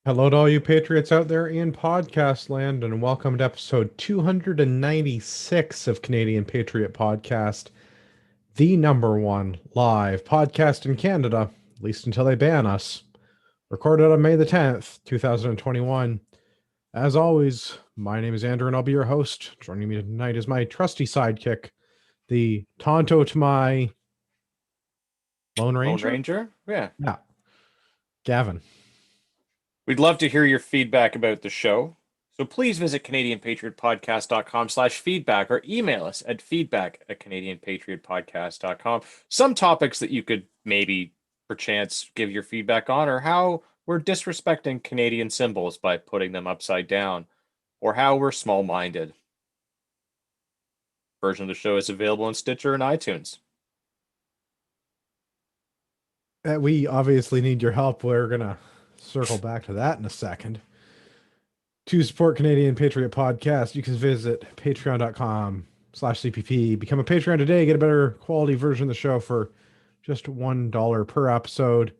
Hello to all you patriots out there in podcast land, and welcome to episode 296 of Canadian Patriot Podcast, the number one live podcast in Canada, at least until they ban us. Recorded on May the 10th, 2021. As always, my name is Andrew, and I'll be your host. Joining me tonight is my trusty sidekick, the Tonto to my Lone Lone Ranger? Ranger? Yeah. Yeah, Gavin. We'd love to hear your feedback about the show. So please visit CanadianPatriotPodcast.com/feedback or email us at feedback@CanadianPatriotPodcast.com. Some topics that you could maybe perchance give your feedback on, or how we're disrespecting Canadian symbols by putting them upside down, or how we're small minded. Version of the show is available on Stitcher and iTunes. We obviously need your help. We're going to circle back to that in a second. To support Canadian Patriot Podcast, you can visit patreon.com/CPP. Become a Patreon today. Get a better quality version of the show for just $1 per episode.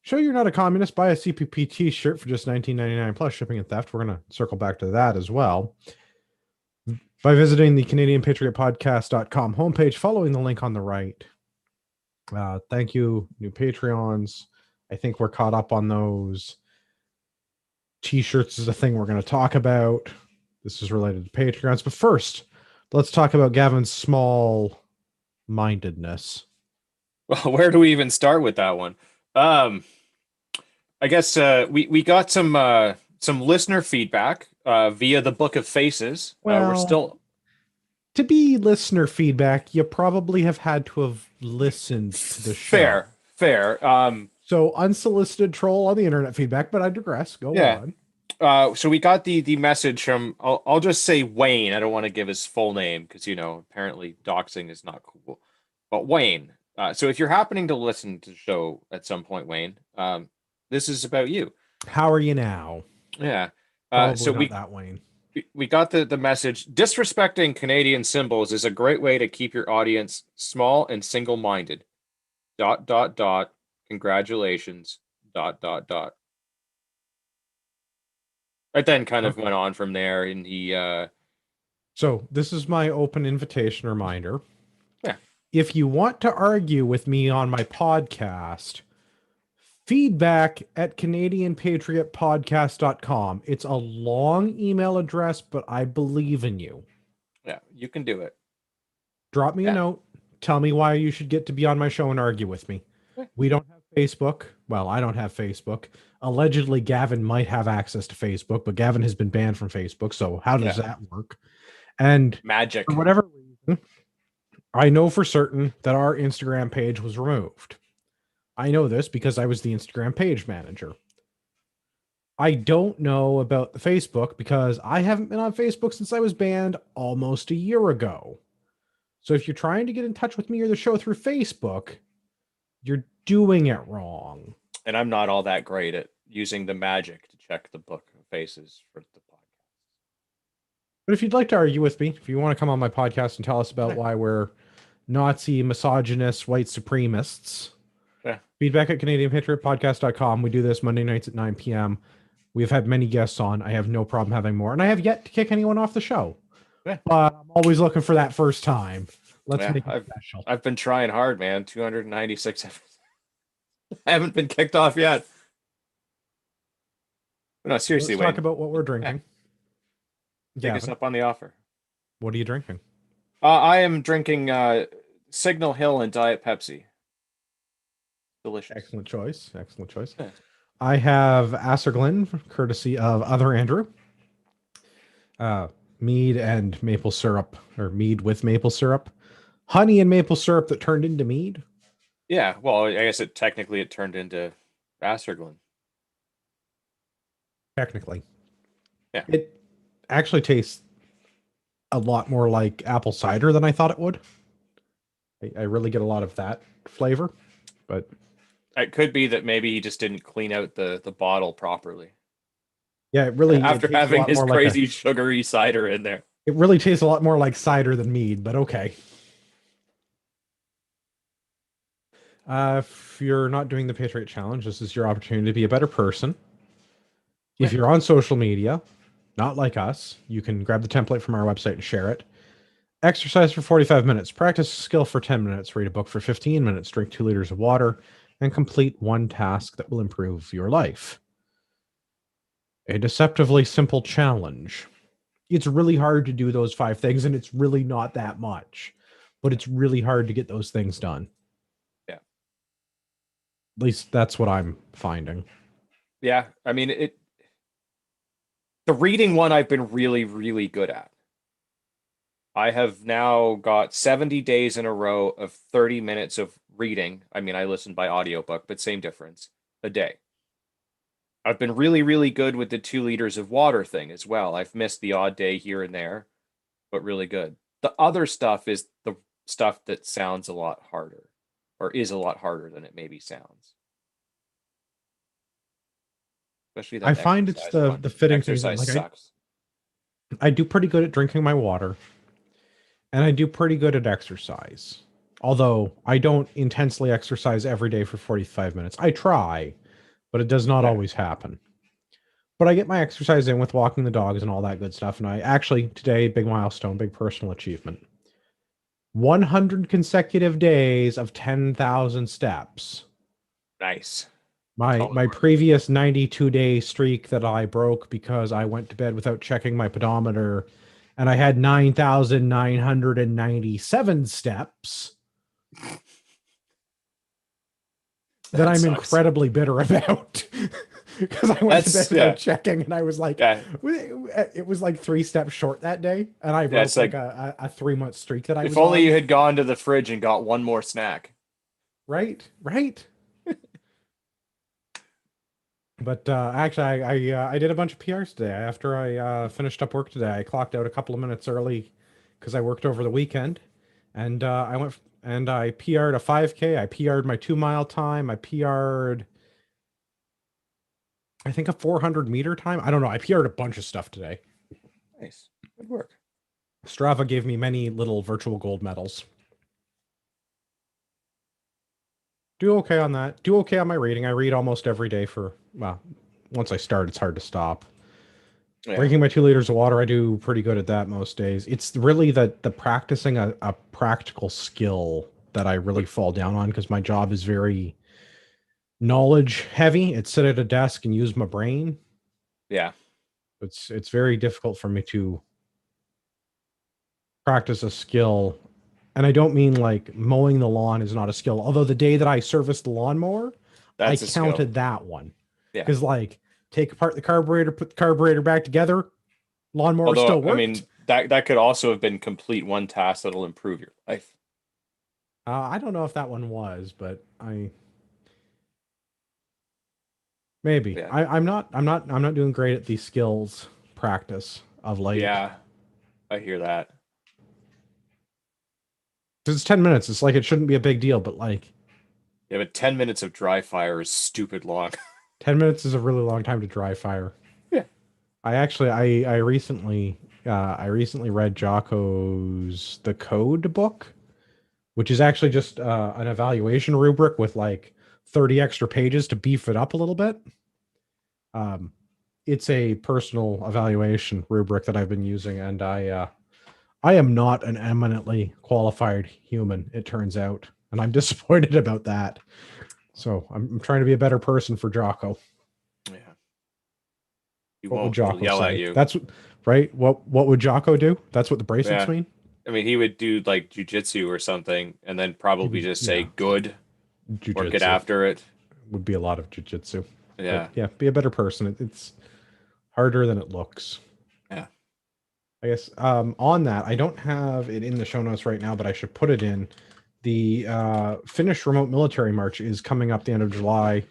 Show you're not a communist. Buy a CPP t-shirt for just $19.99 plus shipping and theft. We're going to circle back to that as well. By visiting the CanadianPatriotPodcast.com homepage, following the link on the right. Thank you, new Patreons. I think we're caught up on those. T-shirts is a thing we're going to talk about. This is related to Patreons. But first, let's talk about Gavin's small-mindedness. Well, where do we even start with that one? I guess we got some listener feedback via the Book of Faces. We're still to be listener feedback. You probably have had to have listened to the show. Fair. So unsolicited troll on the internet feedback, but I digress. Go on. So we got the message from I'll just say Wayne. I don't want to give his full name because apparently doxing is not cool. But Wayne. So if you're happening to listen to the show at some point, Wayne, this is about you. How are you now? Yeah. Probably so not that Wayne. We got the message. Disrespecting Canadian symbols is a great way to keep your audience small and single-minded. ... Congratulations. ... It then kind of went on from there, and he. So this is my open invitation reminder. Yeah. If you want to argue with me on my podcast, feedback@CanadianPatriotPodcast.com. It's a long email address, but I believe in you. Yeah, you can do it. Drop me a note. Tell me why you should get to be on my show and argue with me. We don't have Facebook. Well, I don't have Facebook. Allegedly, Gavin might have access to Facebook, but Gavin has been banned from Facebook. So how does that work? And magic. For whatever reason, I know for certain that our Instagram page was removed. I know this because I was the Instagram page manager. I don't know about the Facebook because I haven't been on Facebook since I was banned almost a year ago. So if you're trying to get in touch with me or the show through Facebook, you're doing it wrong. And I'm not all that great at using the magic to check the Book of Faces for the podcast. But if you'd like to argue with me, if you want to come on my podcast and tell us about why we're Nazi, misogynist, white supremacists, feedback at CanadianPatriotPodcast.com. We do this Monday nights at 9 p.m. We've had many guests on. I have no problem having more. And I have yet to kick anyone off the show. But I'm always looking for that first time. Let's make it special. I've been trying hard, man. 296 episodes. I haven't been kicked off yet. No, seriously, Let's talk about what we're drinking. Take us up on the offer. What are you drinking? I am drinking Signal Hill and Diet Pepsi. Delicious. Excellent choice. Yeah. I have Asserglen, courtesy of Other Andrew. Mead and maple syrup, or mead with maple syrup. Honey and maple syrup that turned into mead. Yeah, well, I guess it turned into Asserglen. Technically. Yeah. It actually tastes a lot more like apple cider than I thought it would. I really get a lot of that flavor, but it could be that maybe he just didn't clean out the bottle properly. Yeah, it really after having his crazy sugary cider in there. It really tastes a lot more like cider than mead, but okay. If you're not doing the Patriot Challenge, this is your opportunity to be a better person. If you're on social media, not like us, you can grab the template from our website and share it. Exercise for 45 minutes, practice a skill for 10 minutes, read a book for 15 minutes, drink 2 liters of water, and complete one task that will improve your life. A deceptively simple challenge. It's really hard to do those 5 things, and it's really not that much, but it's really hard to get those things done. Yeah. At least that's what I'm finding. Yeah. I mean, the reading one I've been really, really good at. I have now got 70 days in a row of 30 minutes of reading. I mean, I listen by audiobook, but same difference a day. I've been really, really good with the 2 liters of water thing as well. I've missed the odd day here and there, but really good. The other stuff is the stuff that sounds a lot harder, or is a lot harder than it maybe sounds. Especially that I find it's exercise one. the fitting thing. Exercise Like sucks. I do pretty good at drinking my water, and I do pretty good at exercise. Although I don't intensely exercise every day for 45 minutes. I try, but it does not Yeah. always happen. But I get my exercise in with walking the dogs and all that good stuff. And I actually, today, big milestone, big personal achievement. 100 consecutive days of 10,000 steps. Nice. My previous 92-day streak that I broke because I went to bed without checking my pedometer, and I had 9,997 steps that I'm sucks. incredibly bitter about. Because I went to bed without checking, and I was like, it was like 3 steps short that day, and I broke like a 3-month streak that I was If only on. you had gone to the fridge and got one more snack. Right. But actually, I did a bunch of PRs today. After I finished up work today, I clocked out a couple of minutes early because I worked over the weekend, and I went and I PR'd a 5K. I PR'd my 2-mile time. I PR'd, I think, a 400-meter time. I don't know. I PR'd a bunch of stuff today. Nice. Good work. Strava gave me many little virtual gold medals. Do okay on that. Do okay on my reading. I read almost every day for, well, once I start, it's hard to stop. Yeah. Drinking my 2 liters of water, I do pretty good at that most days. It's really the practicing a practical skill that I really fall down on, because my job is very knowledge heavy. It's sit at a desk and use my brain. Yeah. It's very difficult for me to practice a skill. And I don't mean like mowing the lawn is not a skill. Although the day that I serviced the lawnmower, I counted that one. Yeah. Because like, take apart the carburetor, put the carburetor back together, lawnmower still worked. I mean, that could also have been complete one task that'll improve your life. I don't know if that one was, but maybe. Yeah. I'm not doing great at the skills practice of late. Yeah, I hear that. It's 10 minutes. It's like, it shouldn't be a big deal, but like, yeah, but 10 minutes of dry fire is stupid long. 10 minutes is a really long time to dry fire. Yeah. I recently read Jocko's The Code book, which is actually just an evaluation rubric with like 30 extra pages to beef it up a little bit. It's a personal evaluation rubric that I've been using, and I am not an eminently qualified human, it turns out, and I'm disappointed about that. So I'm trying to be a better person for Jocko. Yeah. What would Jocko yell say? At you. That's right. What would Jocko do? That's what the bracelets mean. I mean, he would do like jujitsu or something, and then probably just say good jiu-jitsu. Or get after it. Would be a lot of jujitsu. Yeah. But yeah, be a better person. It's harder than it looks. Yeah. I guess on that, I don't have it in the show notes right now, but I should put it in. The Finnish Remote Military March is coming up the end of July.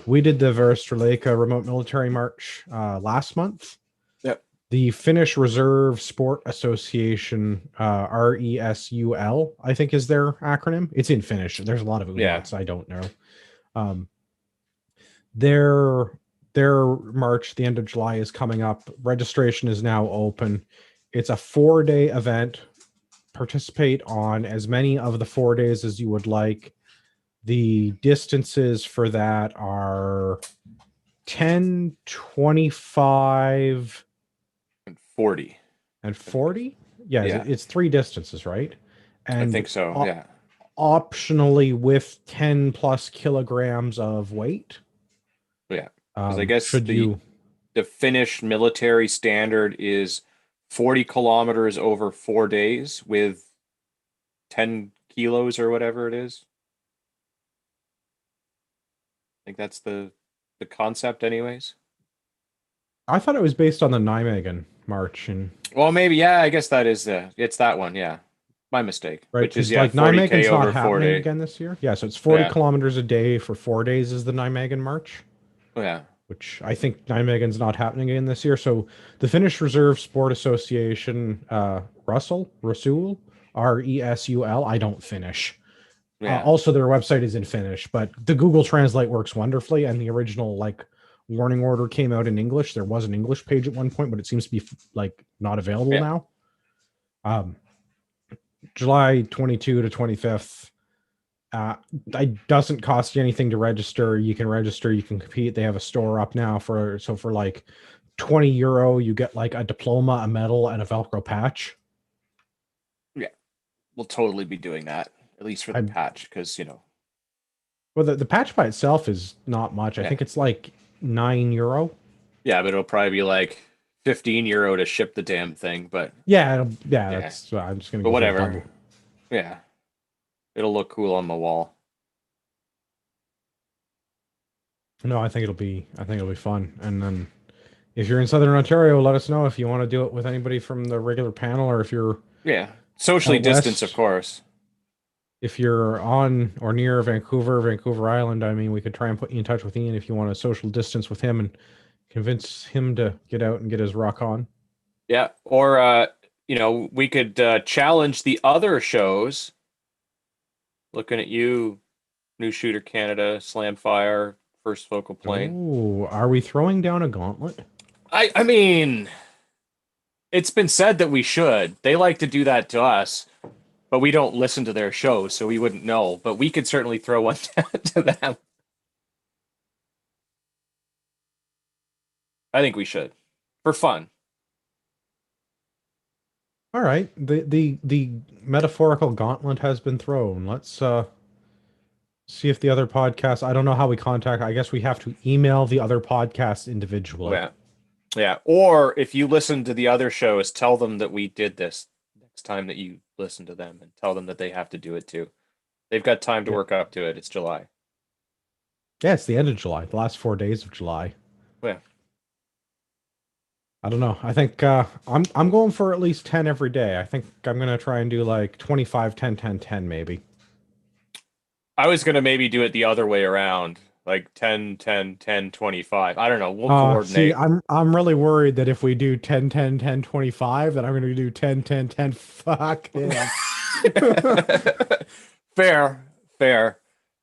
We did the Verstreleka Remote Military March last month. Yep. The Finnish Reserve Sport Association, RESUL, I think is their acronym. It's in Finnish. There's a lot of umlauts. I don't know. Their March, the end of July, is coming up. Registration is now open. It's a 4-day event. Participate on as many of the 4 days as you would like. The distances for that are 10, 25, and 40. and 40. Yeah, Yeah, it's three distances, right? I And think so. Yeah. optionally with 10 plus kilograms of weight. Yeah. Because I guess Should you? the Finnish military standard is 40 kilometers over 4 days with 10 kilos or whatever it is. I think that's the concept anyways. I thought it was based on the Nijmegen March, and Well, maybe, yeah, I guess that is it's that one, yeah. My mistake, right, which is because yeah, like 40K Nijmegen's not over four happening day. again this year. Yeah, so it's 40 Yeah. kilometers a day for 4 days is the Nijmegen March, Yeah. which I think Nijmegen's not happening again this year. So the Finnish Reserve Sport Association, Rasul, Resul. I don't finish. Yeah. Also, their website is in Finnish, but the Google Translate works wonderfully. And the original like warning order came out in English. There was an English page at one point, but it seems to be like not available Yeah. now. Um, July 22 to 25th. It doesn't cost you anything to register. You can register, you can compete. They have a store up now for like €20, you get like a diploma, a medal, and a Velcro patch. Yeah. We'll totally be doing that, at least for the I patch, because Well, the patch by itself is not much. I yeah. think it's like €9. Yeah, but it'll probably be like 15 euro to ship the damn thing, but Yeah, yeah. that's I'm just gonna But go for the whatever. double. Yeah. It'll look cool on the wall. No, I think it'll be fun. And then if you're in Southern Ontario, let us know if you want to do it with anybody from the regular panel, or if you're Yeah. Socially out distance, of west, course. if you're on or near Vancouver Island. I mean, we could try and put you in touch with Ian if you want to social distance with him and convince him to get out and get his rock on. Yeah. Or we could challenge the other shows. Looking at you, New Shooter Canada, Slamfire, First Focal Plane. Oh, are we throwing down a gauntlet? I mean, it's been said that we should. They like to do that to us, but we don't listen to their shows, so we wouldn't know. But we could certainly throw one to them. I think we should. For fun. All right. The metaphorical gauntlet has been thrown. Let's see if the other podcasts, I don't know how we contact. I guess we have to email the other podcasts individually. Yeah. Yeah. Or if you listen to the other shows, tell them that we did this next time that you listen to them and tell them that they have to do it too. They've got time to Yeah. work up to it. It's July. Yeah, it's the end of July, the last 4 days of July. Yeah. I don't know. I think I'm going for at least 10 every day. I think I'm gonna try and do like 25, 10, 10, 10 maybe. I was going to maybe do it the other way around, like 10, 10, 10, 25. I don't know. We'll See, coordinate. I'm really worried that if we do 10, 10, 10, 25, that I'm gonna do 10, 10, 10. Fuck yeah. Fair, fair.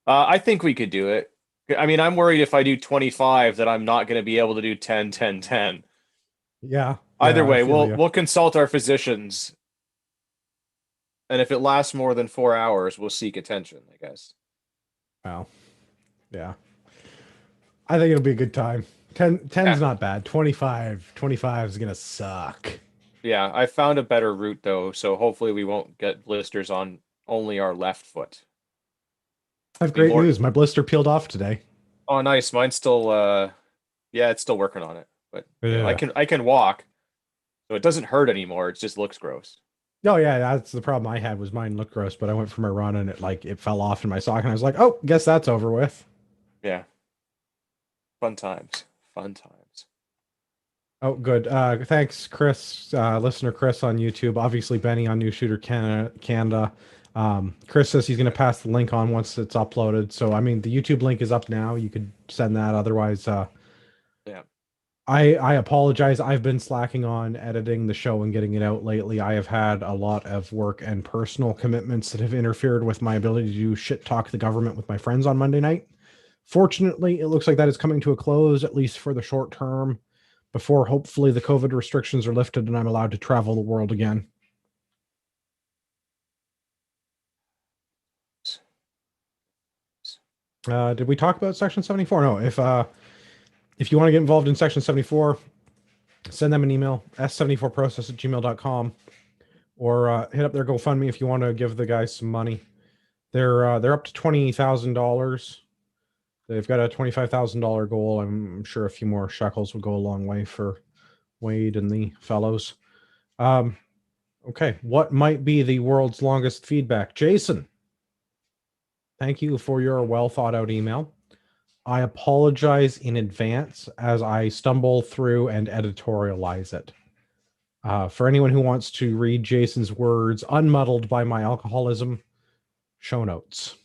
I think we could do it. I mean, I'm worried if I do 25 that I'm not going to be able to do 10, 10, 10. Yeah, Either yeah, I way, feel we'll you. we'll consult our physicians, and if it lasts more than 4 hours, we'll seek attention, I guess. Wow. Yeah. I think it'll be a good time. 10's Yeah. not bad. 25 is gonna suck. Yeah, I found a better route though, so hopefully we won't get blisters on only our left foot. I have Be great more. news. My blister peeled off today. Oh, nice. Mine's still yeah, it's still working on it. But I Yeah. can walk, so it doesn't hurt anymore. It just looks gross. Oh yeah, that's the problem I had was mine looked gross, but I went for my run and it fell off in my sock and I was like, oh, guess that's over with. Yeah. Fun times. Fun times. Oh, good. Thanks, Chris, listener Chris on YouTube. Obviously, Benny on New Shooter Canada. Chris says he's going to pass the link on once it's uploaded. So, I mean, the YouTube link is up now. You could send that. Otherwise, Yeah. I apologize. I've been slacking on editing the show and getting it out lately. I have had a lot of work and personal commitments that have interfered with my ability to do shit talk the government with my friends on Monday night. Fortunately, it looks like that is coming to a close, at least for the short term, before hopefully the COVID restrictions are lifted and I'm allowed to travel the world again. Did we talk about Section 74? No. If you want to get involved in Section 74, send them an email, s74process@gmail.com, or hit up their GoFundMe if you want to give the guys some money. They're up to $20,000. They've got a $25,000 goal. I'm sure a few more shekels would go a long way for Wade and the fellows. Okay, what might be the world's longest feedback? Jason, thank you for your well thought out email. I apologize in advance as I stumble through and editorialize it. For anyone who wants to read Jason's words unmuddled by my alcoholism, show notes.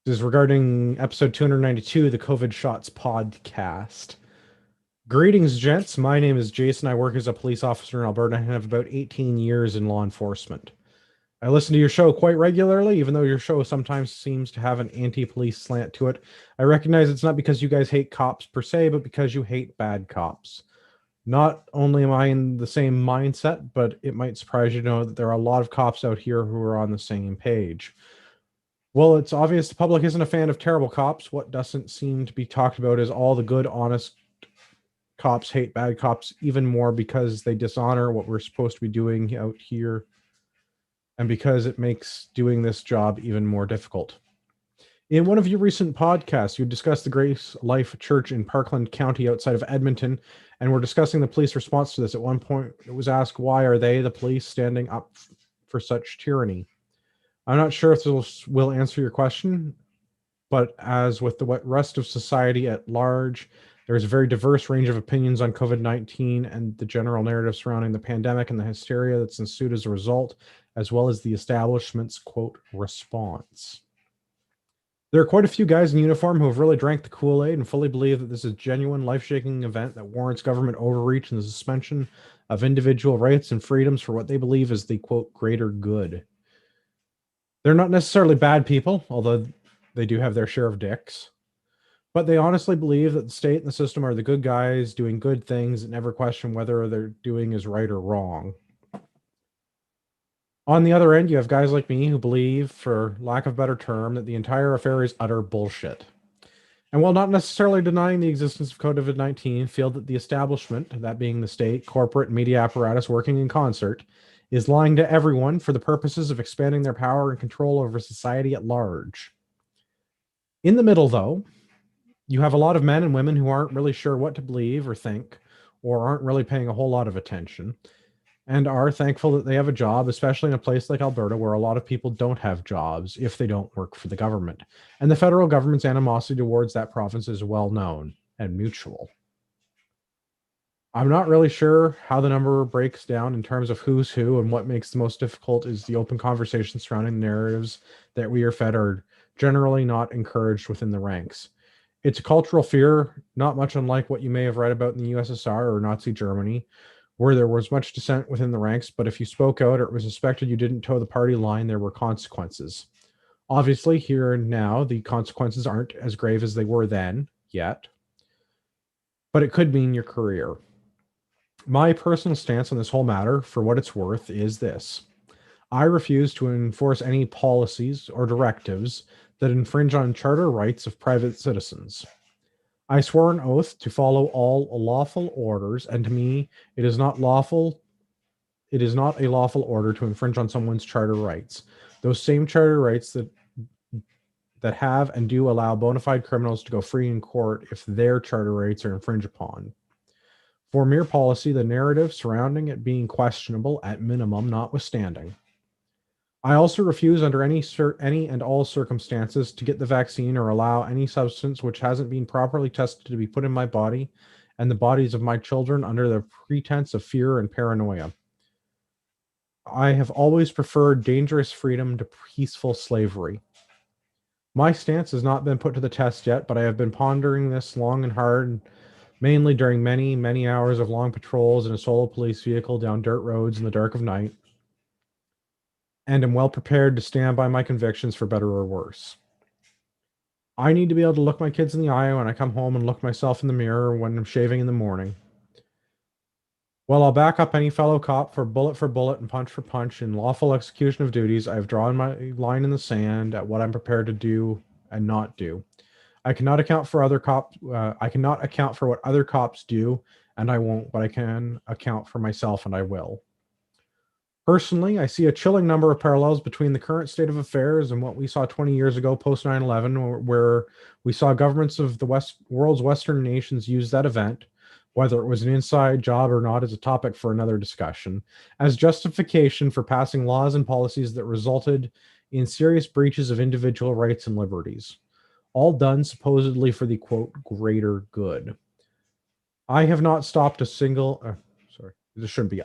This is regarding episode 292, the COVID Shots podcast. Greetings, gents. My name is Jason. I work as a police officer in Alberta and have about 18 years in law enforcement. I listen to your show quite regularly, even though your show sometimes seems to have an anti-police slant to it. I recognize it's not because you guys hate cops per se, but because you hate bad cops. Not only am I in the same mindset, but it might surprise you to know that there are a lot of cops out here who are on the same page. Well, it's obvious the public isn't a fan of terrible cops. What doesn't seem to be talked about is all the good, honest cops hate bad cops even more because they dishonor what we're supposed to be doing out here, and because it makes doing this job even more difficult. In one of your recent podcasts, you discussed the Grace Life Church in Parkland County outside of Edmonton, and we're discussing the police response to this. At one point, it was asked, why are they, the police, standing up for such tyranny? I'm not sure if this will answer your question, but as with the rest of society at large, there is a very diverse range of opinions on COVID-19 and the general narrative surrounding the pandemic and the hysteria that's ensued as a result, as well as the establishment's, quote, response. There are quite a few guys in uniform who have really drank the Kool-Aid and fully believe that this is a genuine, life-shaking event that warrants government overreach and the suspension of individual rights and freedoms for what they believe is the, quote, greater good. They're not necessarily bad people, although they do have their share of dicks. But they honestly believe that the state and the system are the good guys doing good things and never question whether they're doing is right or wrong. On the other end, you have guys like me who believe, for lack of a better term, that the entire affair is utter bullshit. And while not necessarily denying the existence of COVID-19, feel that the establishment, that being the state, corporate, and media apparatus working in concert, is lying to everyone for the purposes of expanding their power and control over society at large. In the middle, though, you have a lot of men and women who aren't really sure what to believe or think, or aren't really paying a whole lot of attention, and are thankful that they have a job, especially in a place like Alberta where a lot of people don't have jobs if they don't work for the government. And the federal government's animosity towards that province is well known and mutual. I'm not really sure how the number breaks down in terms of who's who, and what makes the most difficult is the open conversation surrounding the narratives that we are fed are generally not encouraged within the ranks. It's a cultural fear, not much unlike what you may have read about in the USSR or Nazi Germany, where there was much dissent within the ranks, but if you spoke out or it was suspected you didn't toe the party line, there were consequences. Obviously, here and now, the consequences aren't as grave as they were then, yet, but it could mean your career. My personal stance on this whole matter, for what it's worth, is this. I refuse to enforce any policies or directives that infringe on charter rights of private citizens. I swore an oath to follow all lawful orders, and to me, it is not lawful. It is not a lawful order to infringe on someone's charter rights. Those same charter rights that have and do allow bona fide criminals to go free in court if their charter rights are infringed upon. For mere policy, the narrative surrounding it being questionable, at minimum, notwithstanding. I also refuse under any and all circumstances to get the vaccine or allow any substance which hasn't been properly tested to be put in my body and the bodies of my children under the pretense of fear and paranoia. I have always preferred dangerous freedom to peaceful slavery. My stance has not been put to the test yet, but I have been pondering this long and hard, mainly during many, many hours of long patrols in a solo police vehicle down dirt roads in the dark of night, and am well prepared to stand by my convictions for better or worse. I need to be able to look my kids in the eye when I come home and look myself in the mirror when I'm shaving in the morning. While I'll back up any fellow cop for bullet and punch for punch in lawful execution of duties, I have drawn my line in the sand at what I'm prepared to do and not do. I cannot account for other cops. I cannot account for what other cops do, and I won't. But I can account for myself, and I will. Personally, I see a chilling number of parallels between the current state of affairs and what we saw 20 years ago post 9/11, where we saw governments of the world's Western nations use that event, whether it was an inside job or not, is a topic for another discussion, as justification for passing laws and policies that resulted in serious breaches of individual rights and liberties, all done supposedly for the quote, greater good. I have not stopped a single, sorry, this shouldn't be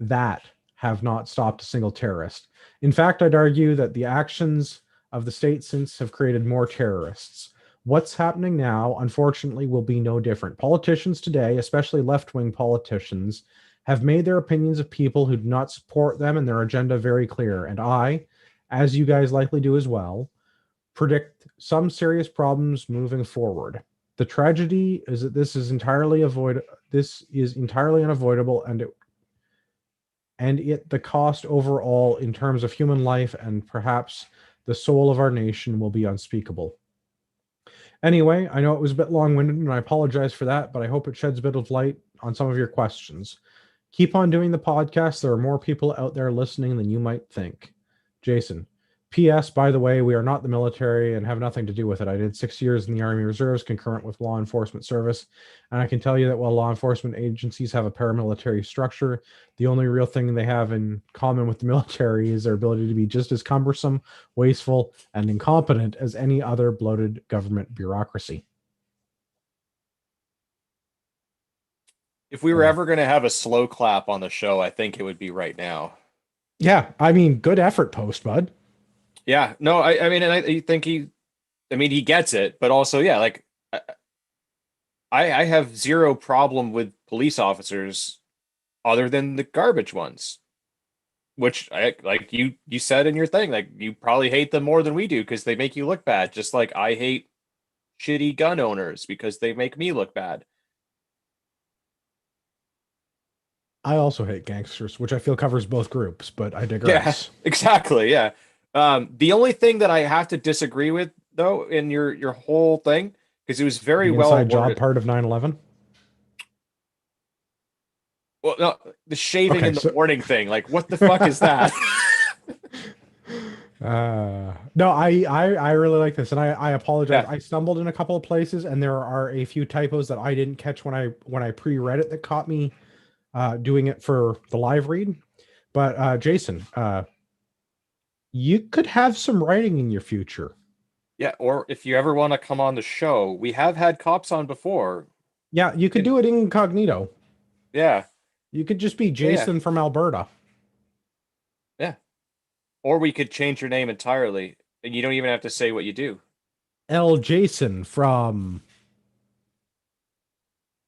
that have not stopped a single terrorist. In fact, I'd argue that the actions of the state since have created more terrorists. What's happening now, unfortunately, will be no different. Politicians today, especially left wing politicians, have made their opinions of people who do not support them and their agenda very clear. And I, as you guys likely do as well, predict some serious problems moving forward. The tragedy is that this is entirely unavoidable, and it the cost overall in terms of human life and perhaps the soul of our nation will be unspeakable. Anyway, I know it was a bit long-winded and I apologize for that, but I hope it sheds a bit of light on some of your questions. Keep on doing the podcast. There are more people out there listening than you might think. Jason. P.S. By the way, we are not the military and have nothing to do with it. I did 6 years in the Army Reserves concurrent with law enforcement service. And I can tell you that while law enforcement agencies have a paramilitary structure, the only real thing they have in common with the military is their ability to be just as cumbersome, wasteful, and incompetent as any other bloated government bureaucracy. If we were ever going to have a slow clap on the show, I think it would be right now. Yeah, I mean, good effort, Post Bud. Yeah, no, I mean, and I think he gets it, but also, yeah, like I have zero problem with police officers other than the garbage ones, which I like you said in your thing, like you probably hate them more than we do because they make you look bad, just like I hate shitty gun owners because they make me look bad. I also hate gangsters, which I feel covers both groups, but I Yeah, digress. exactly. Yeah. The only thing that I have to disagree with though in your whole thing, because it was very The well inside job worded. part of 9/11. Well, no, the shaving Okay, in the so morning thing, like what the fuck is that? no, I really like this, and I apologize. Yeah. I stumbled in a couple of places, and there are a few typos that I didn't catch when I pre-read it that caught me doing it for the live read. But Jason, you could have some writing in your future. Yeah, or if you ever want to come on the show, we have had cops on before. Yeah, you could And do it incognito. yeah, You could just be yeah, Jason from Alberta. yeah. Or we could change your name entirely, and you don't even have to say what you do. L. Jason from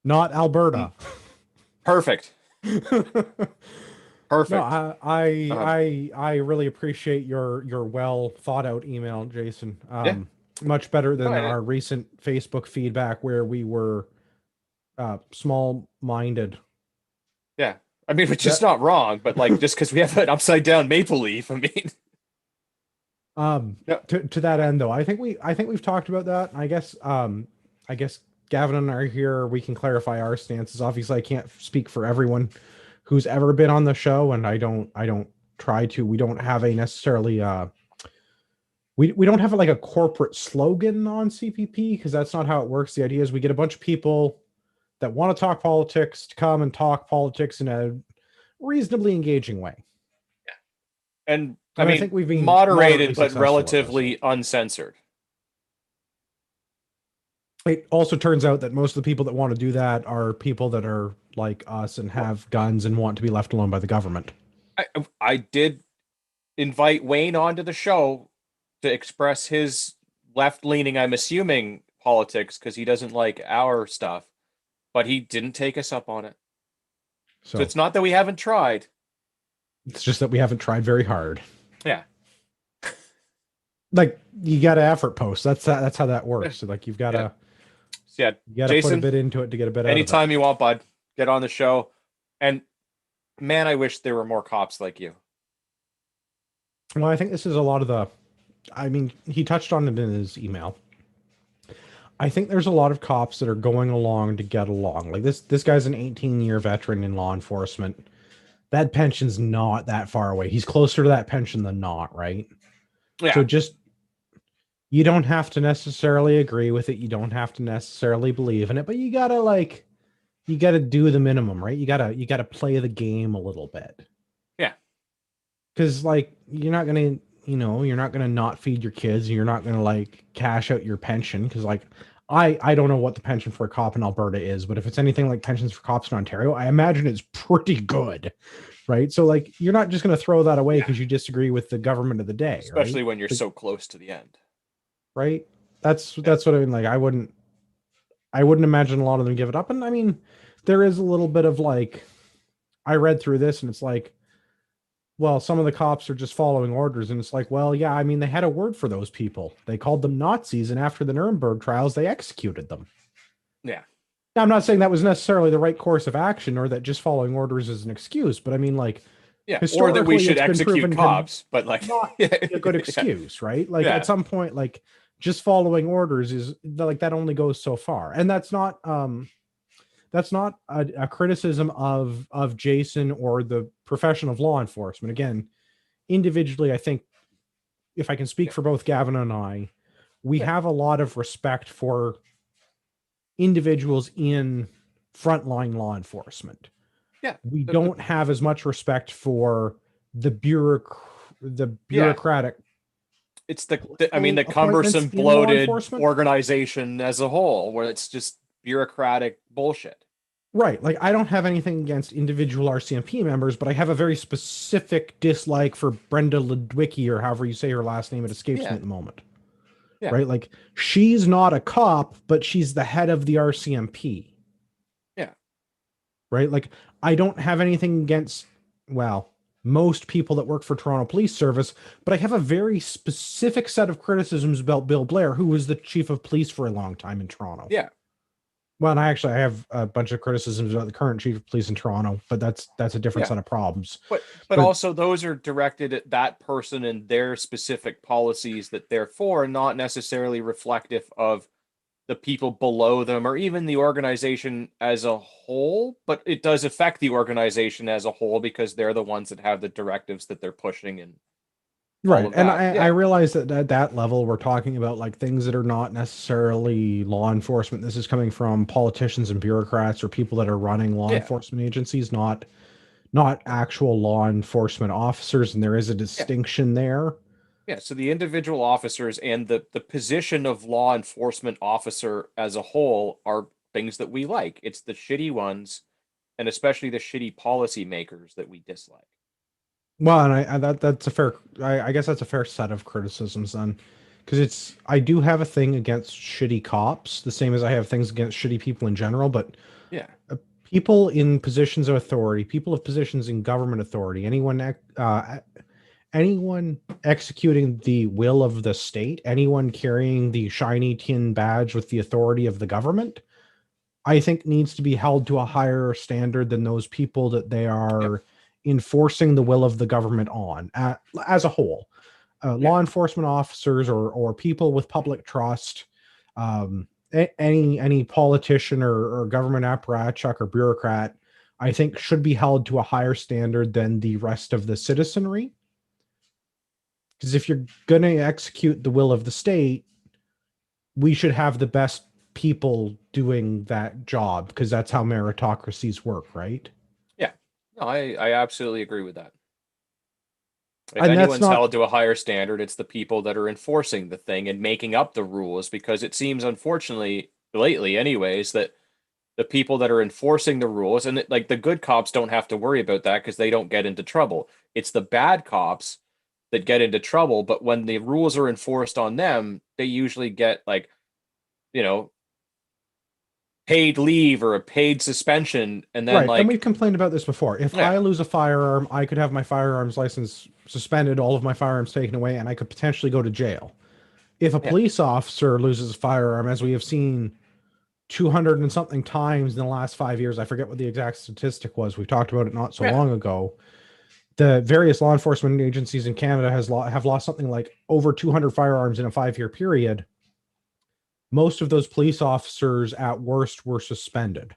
not Mm, Alberta. perfect. No, Perfect. Um, I really appreciate your well thought out email, Jason. yeah. Much better No, than our recent Facebook feedback where we were small minded. yeah. I mean, which is That not wrong, but like just because we have an upside down maple leaf, I mean, no, to that end though, I think we've talked about that. I guess Gavin and I are here. We can clarify our stances. Obviously, I can't speak for everyone who's ever been on the show, and I don't try to. We don't have a necessarily we don't have like a corporate slogan on CPP because that's not how it works. The idea is we get a bunch of people that want to talk politics to come and talk politics in a reasonably engaging way. and I And I mean, think we've been moderately moderated but successful at this. relatively uncensored. It also turns out that most of the people that want to do that are people that are like us and Well, have guns and want to be left alone by the government. I did invite Wayne onto the show to express his left leaning, I'm assuming, politics because he doesn't like our stuff, but he didn't take us up on it. So So it's not that we haven't tried. it's just that we haven't tried very hard. Yeah. Like you got to effort post. That's how that Yeah. works. So like Yeah. So you got to put a Jason, bit into it to get a bit out of it. anytime you want, bud, get on the show. And man, I wish there were more cops like you. Well, I think this is a lot of the. I mean, he touched on it in his email. I think there's a lot of cops that are going along to get along. Like this guy's an 18-year veteran in law enforcement. That pension's not that far away. He's closer to that pension than not, right? So Yeah, just you don't have to necessarily agree with it. You don't have to necessarily believe in it, but you gotta do the minimum, right? You gotta play the game a little bit. yeah, Because like you're not gonna not feed your kids. You're not gonna like cash out your pension because like I don't know what the pension for a cop in Alberta is, but if it's anything like pensions for cops in Ontario, I imagine it's pretty good, right? So like you're not just gonna throw that away yeah. because you disagree with the government of the day, right? Especially when you're Like, so close to the end. right? Yeah, That's what I mean. Like I wouldn't imagine a lot of them give it up. And I mean, there is a little bit of like I read through this and it's like well, some of the cops are just following orders. And it's like, well, yeah, I mean, they had a word for those people. They called them Nazis. And after the Nuremberg trials, they executed them. yeah, Now, I'm not saying that was necessarily the right course of action or that just following orders is an excuse, but I mean, like, yeah. Or that we historically, should it's been execute proven to cops, but like, not yeah, be a good yeah, excuse, right? Like, at yeah, some point, like, just following orders is like that only goes so far. And that's not a criticism of Jason or the profession of law enforcement. Again, individually, I think if I can speak yeah, for both Gavin and I, we yeah, have a lot of respect for individuals in frontline law enforcement. yeah. We The don't have as much respect for the the yeah. bureaucratic It's I mean, political the appointments cumbersome, in law bloated enforcement. organization as a whole, where it's just bureaucratic bullshit. Right. Like I don't have anything against individual RCMP members, but I have a very specific dislike for Brenda Ludwicki or however you say her last name. It escapes me Yeah, at the moment. yeah, Right? Like she's not a cop, but she's the head of the RCMP, yeah, right? Like I don't have anything against well, most people that work for Toronto Police Service, but I have a very specific set of criticisms about Bill Blair, who was the chief of police for a long time in Toronto. yeah. Well, and I have a bunch of criticisms about the current chief of police in Toronto, but that's a different Yeah. set of problems. But But also those are directed at that person and their specific policies that they're for, not necessarily reflective of the people below them or even the organization as a whole. But it does affect the organization as a whole because they're the ones that have the directives that they're pushing and all right. of And that. I Yeah. realize that at that level, we're talking about like things that are not necessarily law enforcement. This is coming from politicians and bureaucrats or people that are running law Yeah. enforcement agencies, not actual law enforcement officers. And there is a Yeah. distinction there. Yeah, so the individual officers and the position of law enforcement officer as a whole are things that we like. It's the shitty ones, and especially the shitty policy makers that we dislike. Well, and that's a fair. I guess that's a fair set of criticisms then, because it's I do have a thing against shitty cops, the same as I have things against shitty people in general. But Yeah, people in positions of authority, people of positions in government authority, anyone executing the will of the state, anyone carrying the shiny tin badge with the authority of the government, I think needs to be held to a higher standard than those people that they yep, are enforcing the will of the government on as a whole. yeah, Law enforcement officers or people with public trust, any politician or government apparatchik or bureaucrat, I think should be held to a higher standard than the rest of the citizenry. Because if you're going to execute the will of the state, we should have the best people doing that job because that's how meritocracies work, right? yeah. No, I absolutely agree with that. If And that's anyone's not held to a higher standard, it's the people that are enforcing the thing and making up the rules because it seems, unfortunately, lately, anyways, that the people that are enforcing the rules and like the good cops don't have to worry about that because they don't get into trouble. It's the bad cops that get into trouble, but when the rules are enforced on them, they usually get like, you know, paid leave or a paid suspension and then right. And like we've complained about this before. If I yeah, lose a firearm, I could have my firearms license suspended, all of my firearms taken away, and I could potentially go to jail. If a yeah, police officer loses a firearm, as we have seen 200 and something times in the last 5 years, I forget what the exact statistic was. We talked about it not so yeah, long ago. The various law enforcement agencies in Canada have lost something like over 200 firearms in a 5-year period. most of those police officers at worst were suspended.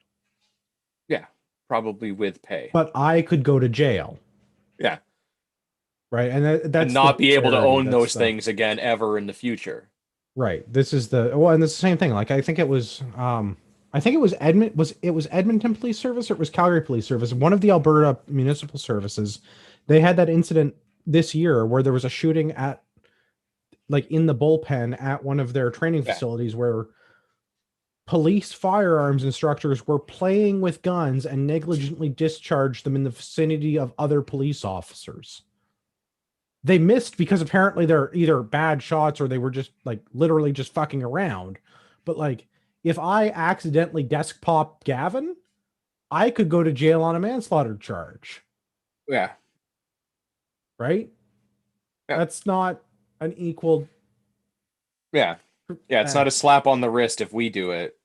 Yeah, probably with pay. But I could go to jail, Yeah, right? And and that's the not be able to disparity. own That's those the things again ever in the future. right. This is the well, and it's the same thing. Like I think it was Edmonton Police Service or it was Calgary Police Service. One of the Alberta municipal services, they had that incident this year where there was a shooting at like in the bullpen at one of their training Yeah, facilities where police firearms instructors were playing with guns and negligently discharged them in the vicinity of other police officers. They missed because apparently they're either bad shots or they were just like literally just fucking around. But like if I accidentally desk pop Gavin, I could go to jail on a manslaughter charge, yeah, right? yeah, That's not an equal yeah, yeah. It's not a slap on the wrist if we do it,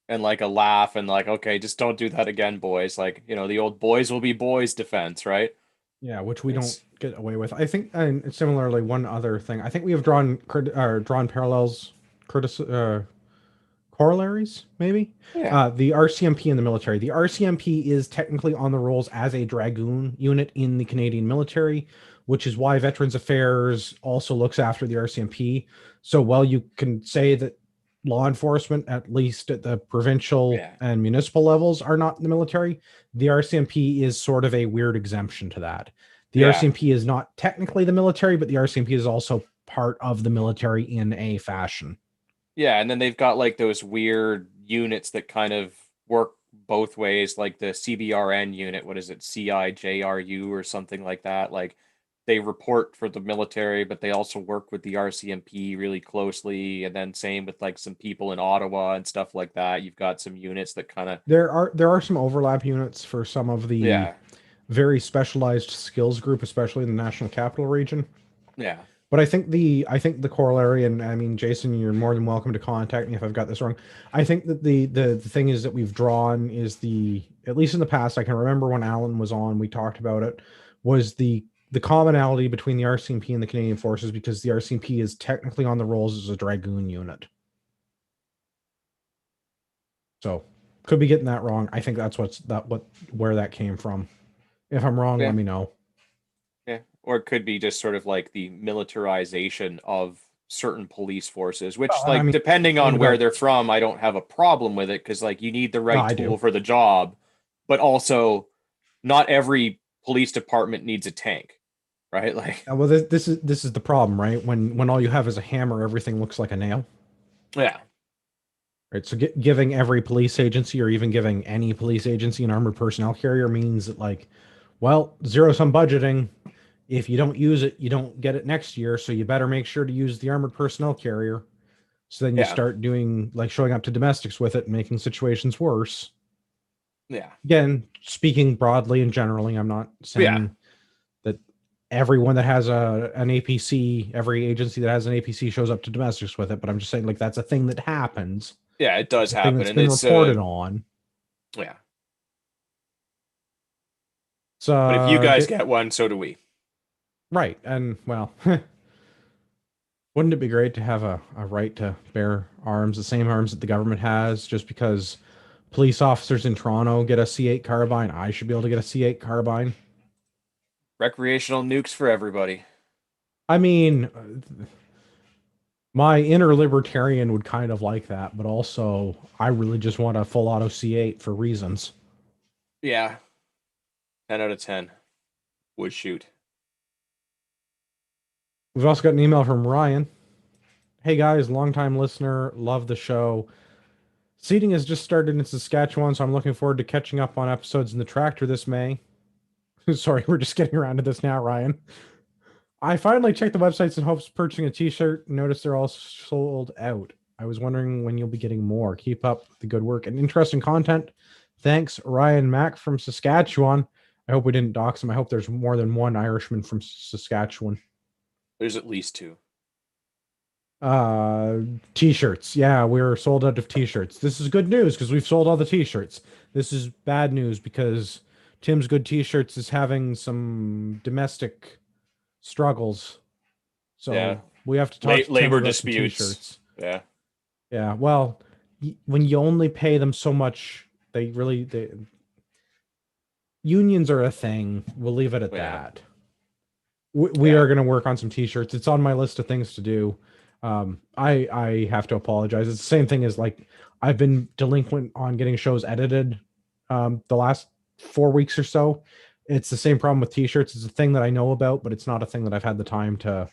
and like a laugh and like, okay, just don't do that again, boys. Like, the old boys will be boys defense, right? yeah, which we don't It's get away with. I think, and similarly, one other thing, I think we have drawn parallels, corollaries, maybe. yeah, The RCMP in the military. The RCMP is technically on the rolls as a dragoon unit in the Canadian military, which is why Veterans Affairs also looks after the RCMP. So while you can say that law enforcement, at least at the provincial yeah, and municipal levels, are not in the military, the RCMP is sort of a weird exemption to that. The yeah, RCMP is not technically the military, but the RCMP is also part of the military in a fashion. yeah. And then they've got like those weird units that kind of work both ways, like the CBRN unit. What is it, CIJRU or something like that? Like they report for the military, but they also work with the RCMP really closely. And then same with like some people in Ottawa and stuff like that. You've got some units that kind of, There are some overlap units for some of the yeah, very specialized skills group, especially in the National Capital Region. yeah, But I think the corollary, and I mean, Jason, you're more than welcome to contact me if I've got this wrong. I think that the thing is that we've drawn is the at least in the past, I can remember when Alan was on, we talked about it, was the commonality between the RCMP and the Canadian Forces because the RCMP is technically on the rolls as a dragoon unit. So could be getting that wrong. I think that's where that came from. If I'm wrong, yeah, let me know. yeah. Or it could be just sort of like the militarization of certain police forces, which, Well, I like, mean, depending on we've where got they're from, I don't have a problem with it because, like, you need the no, right I tool do. for the job, but also not every police department needs a tank, right? Like, Well, this is the problem, right? When all you have is a hammer, everything looks like a nail, yeah, right? So giving every police agency, or even giving any police agency, an armored personnel carrier means that, like, well, zero sum budgeting. If you don't use it, you don't get it next year. So you better make sure to use the armored personnel carrier. So then you yeah, start doing like showing up to domestics with it and making situations worse. yeah, Again, speaking broadly and generally, I'm not yeah, saying that everyone that has an APC, every agency that has an APC shows up to domestics with it, but I'm just saying like that's a thing that happens. yeah. It does It's a thing happen, that's and been it's reported on. yeah. So But if you guys get one, so do we. right, and well, wouldn't it be great to have a right to bear arms, the same arms that the government has, just because police officers in Toronto get a C8 carbine, I should be able to get a C8 carbine. Recreational nukes for everybody. I mean, my inner libertarian would kind of like that, but also I really just want a full auto C8 for reasons. Yeah, 10 out of 10 would shoot. We've also got an email from Ryan. Hey guys, longtime listener, love the show. Seating has just started in Saskatchewan, so I'm looking forward to catching up on episodes in the tractor this May. Sorry, we're just getting around to this now, Ryan. I finally checked the websites in hopes of purchasing a t-shirt. Noticed they're all sold out. I was wondering when you'll be getting more. Keep up the good work and interesting content. Thanks, Ryan Mack from Saskatchewan. I hope we didn't dox him. I hope there's more than one Irishman from Saskatchewan. There's at least two. Uh, T-shirts. Yeah, we're sold out of t-shirts. This is good news because we've sold all the t-shirts. This is bad news because Tim's Good T-shirts is having some domestic struggles. Yeah, So we have to talk to Tim labor about some disputes. t-shirts. Yeah, Yeah, well, when you only pay them so much, unions are a thing. We'll leave it at Yeah, that. We yeah, are going to work on some t-shirts. It's on my list of things to do. I have to apologize. It's the same thing as like I've been delinquent on getting shows edited the last 4 weeks or so. It's the same problem with t-shirts. It's a thing that I know about, but it's not a thing that I've had the time to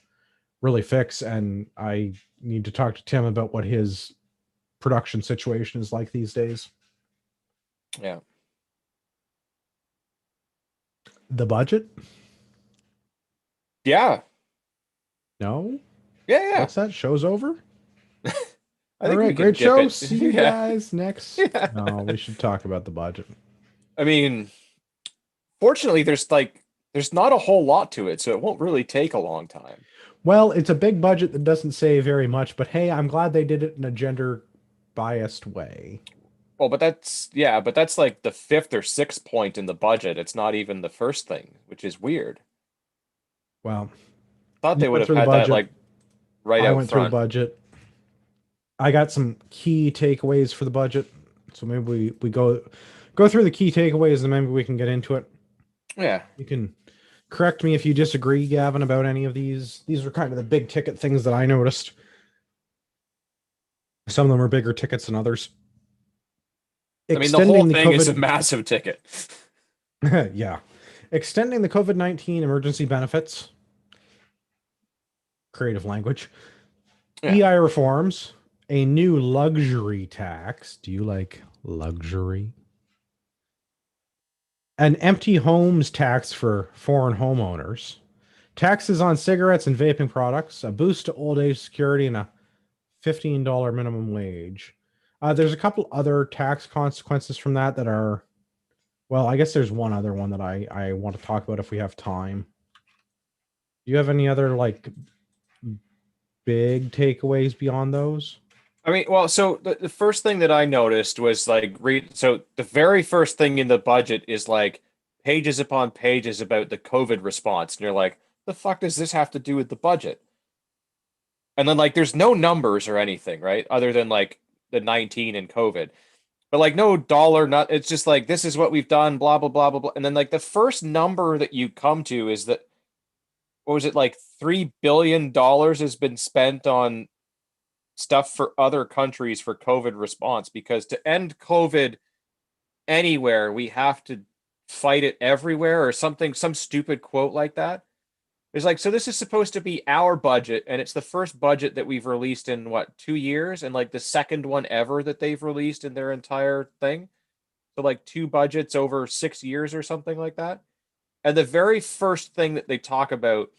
really fix. And I need to talk to Tim about what his production situation is like these days. yeah, The budget? yeah, No. yeah. What's that? Show's over? I All think we right, can great dip show. it. See you Yeah, guys next. yeah. No, we should talk about the budget. I mean, fortunately, there's not a whole lot to it, so it won't really take a long time. Well, it's a big budget that doesn't say very much, but hey, I'm glad they did it in a gender biased way. Well, but that's like the fifth or sixth point in the budget. It's not even the first thing, which is weird. Well, Thought you they would went have through the had that budget. like right I out went through the front. budget. I got some key takeaways for the budget. So maybe we go through the key takeaways and maybe we can get into it. Yeah. You can correct me if you disagree, Gavin, about any of these. These are kind of the big ticket things that I noticed. Some of them are bigger tickets than others. I mean, the whole Extending the thing is a COVID, massive ticket. yeah, extending the COVID-19 emergency benefits. Creative language. Yeah. EI reforms. A new luxury tax. Do you like luxury? An empty homes tax for foreign homeowners. Taxes on cigarettes and vaping products. A boost to old age security and a $15 minimum wage. There's a couple other tax consequences from that are, well, I guess there's one other one that I want to talk about if we have time. Do you have any other like big takeaways beyond those? I mean, well, so the first thing that I noticed was like read so the very first thing in the budget is like pages upon pages about the COVID response. And you're like, the fuck does this have to do with the budget? And then like there's no numbers or anything, right? Other than like the 19 and COVID. But like no dollar, not it's just like this is what we've done, blah blah blah blah blah. And then like the first number that you come to is that what was it like $3 billion has been spent on stuff for other countries for COVID response because to end COVID anywhere, we have to fight it everywhere or something, some stupid quote like that. It's like, so this is supposed to be our budget, and it's the first budget that we've released in what, 2 years, and like the second one ever that they've released in their entire thing. So like two budgets over 6 years or something like that. And the very first thing that they talk about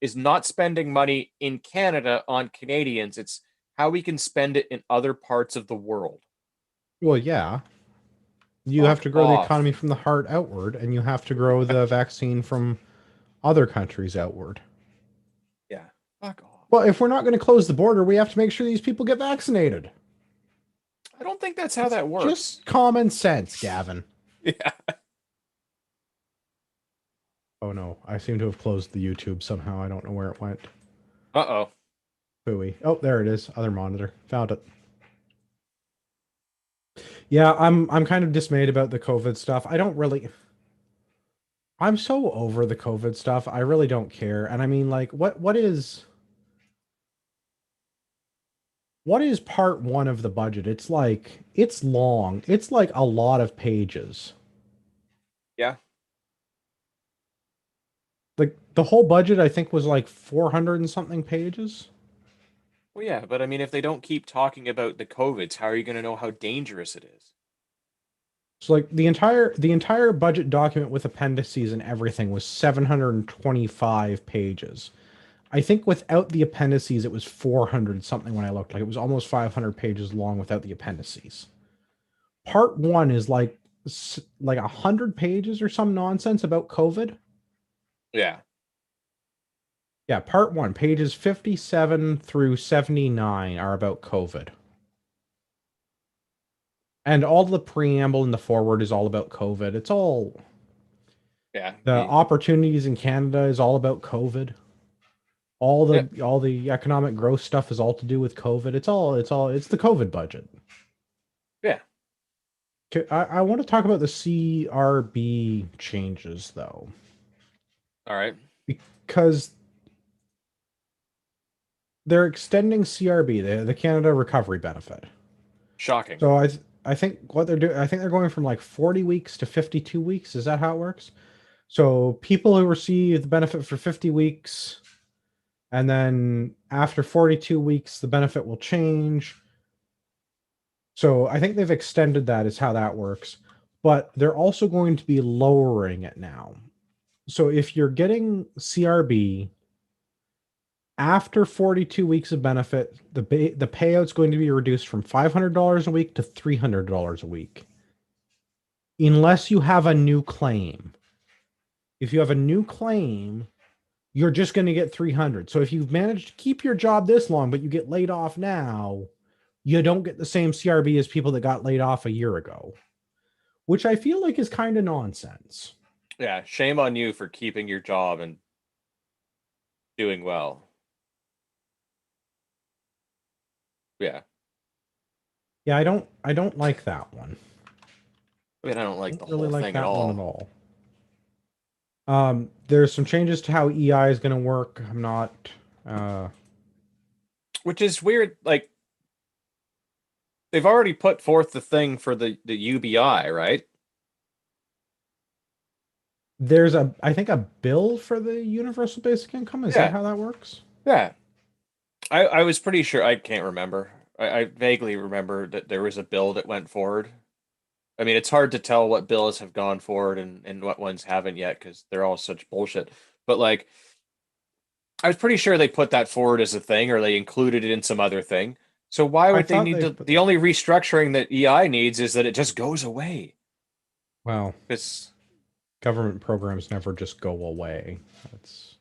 is not spending money in Canada on Canadians. It's how we can spend it in other parts of the world. Well, yeah. You have Fuck to grow the off. economy from the heart outward, and you have to grow the vaccine from other countries outward. Yeah. Fuck off. Well, if we're not going to close the border, we have to make sure these people get vaccinated. I don't think that's how It's that works. just common sense, Gavin. Yeah. Oh no, I seem to have closed the YouTube somehow. I don't know where it went. Uh-oh. Hooey. Oh, there it is. Other monitor. Found it. Yeah, I'm kind of dismayed about the COVID stuff. I don't really I'm so over the COVID stuff. I really don't care. And I mean like what is part 1 of the budget? It's like it's long. It's like a lot of pages. Yeah. Like the whole budget I think was like 400 and something pages. Well, yeah, but I mean, if they don't keep talking about the COVIDs, how are you going to know how dangerous it is? So like the entire budget document with appendices and everything was 725 pages. I think without the appendices it was 400 something when I looked. Like it was almost 500 pages long without the appendices. Part 1 is like 100 pages or some nonsense about COVID. Yeah. Yeah, part 1, pages 57 through 79 are about COVID. And all the preamble and the forward is all about COVID. It's all Yeah. the opportunities in Canada is all about COVID. Yeah. all the economic growth stuff is all to do with COVID. It's the COVID budget. Yeah. Okay, I want to talk about the CRB changes though, All right. because they're extending CRB, the Canada Recovery Benefit. Shocking. So I think what they're doing, I think they're going from like 40 weeks to 52 weeks. Is that how it works? So people who receive the benefit for 50 weeks, and then after 42 weeks, the benefit will change. So I think they've extended that is how that works. But they're also going to be lowering it now. So if you're getting CRB after 42 weeks of benefit, the payout's going to be reduced from $500 a week to $300 a week. Unless you have a new claim. If you have a new claim, you're just going to get 300. So if you've managed to keep your job this long, but you get laid off now, you don't get the same CRB as people that got laid off a year ago, which I feel like is kind of nonsense. Yeah. Shame on you for keeping your job and doing well. Yeah. Yeah, I don't like that one. I mean, I don't I like don't the really whole like thing at that one at all. all. There's some changes to how EI is going to work. I'm not uh Which is weird. Like they've already put forth the thing for the UBI, right? there's a I think a bill for the universal basic income. Is that Yeah. how that works? Yeah. I was pretty sure. I can't remember. I vaguely remember that there was a bill that went forward. I mean, it's hard to tell what bills have gone forward and what ones haven't yet because they're all such bullshit. But like, I was pretty sure they put that forward as a thing or they included it in some other thing. So why I would they thought need they to? put The that. only restructuring that EI needs is that it just goes away. Well, Because government programs never just go away. That's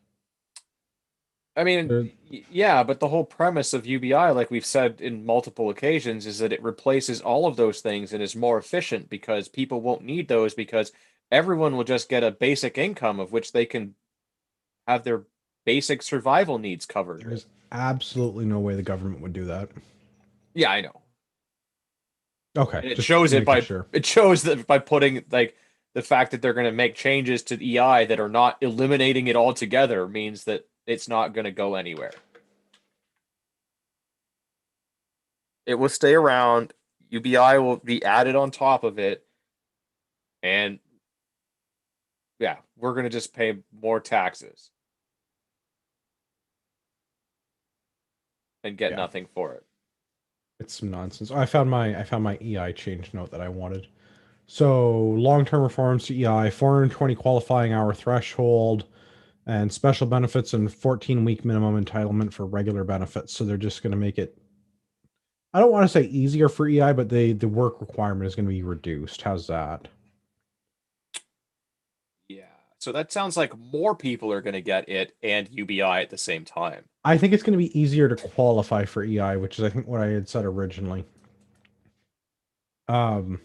I mean, they're yeah, but the whole premise of UBI, like we've said in multiple occasions, is that it replaces all of those things and is more efficient because people won't need those because everyone will just get a basic income of which they can have their basic survival needs covered with. there's absolutely no way the government would do that. Yeah, I know. Okay, And it just shows it making by sure. it shows that by putting like the fact that they're going to make changes to the EI that are not eliminating it altogether means that it's not going to go anywhere. It will stay around. UBI will be added on top of it, and yeah, we're gonna just pay more taxes and get Yeah, nothing for it. it's some nonsense. I found my EI change note that I wanted. So long-term reforms to EI, 420 qualifying hour threshold, and special benefits and 14-week minimum entitlement for regular benefits. So they're just going to make it. I don't want to say easier for EI, but the work requirement is going to be reduced. How's that? Yeah, so that sounds like more people are gonna get it and UBI at the same time. I think it's going to be easier to qualify for EI, which is I think what I had said originally. Um,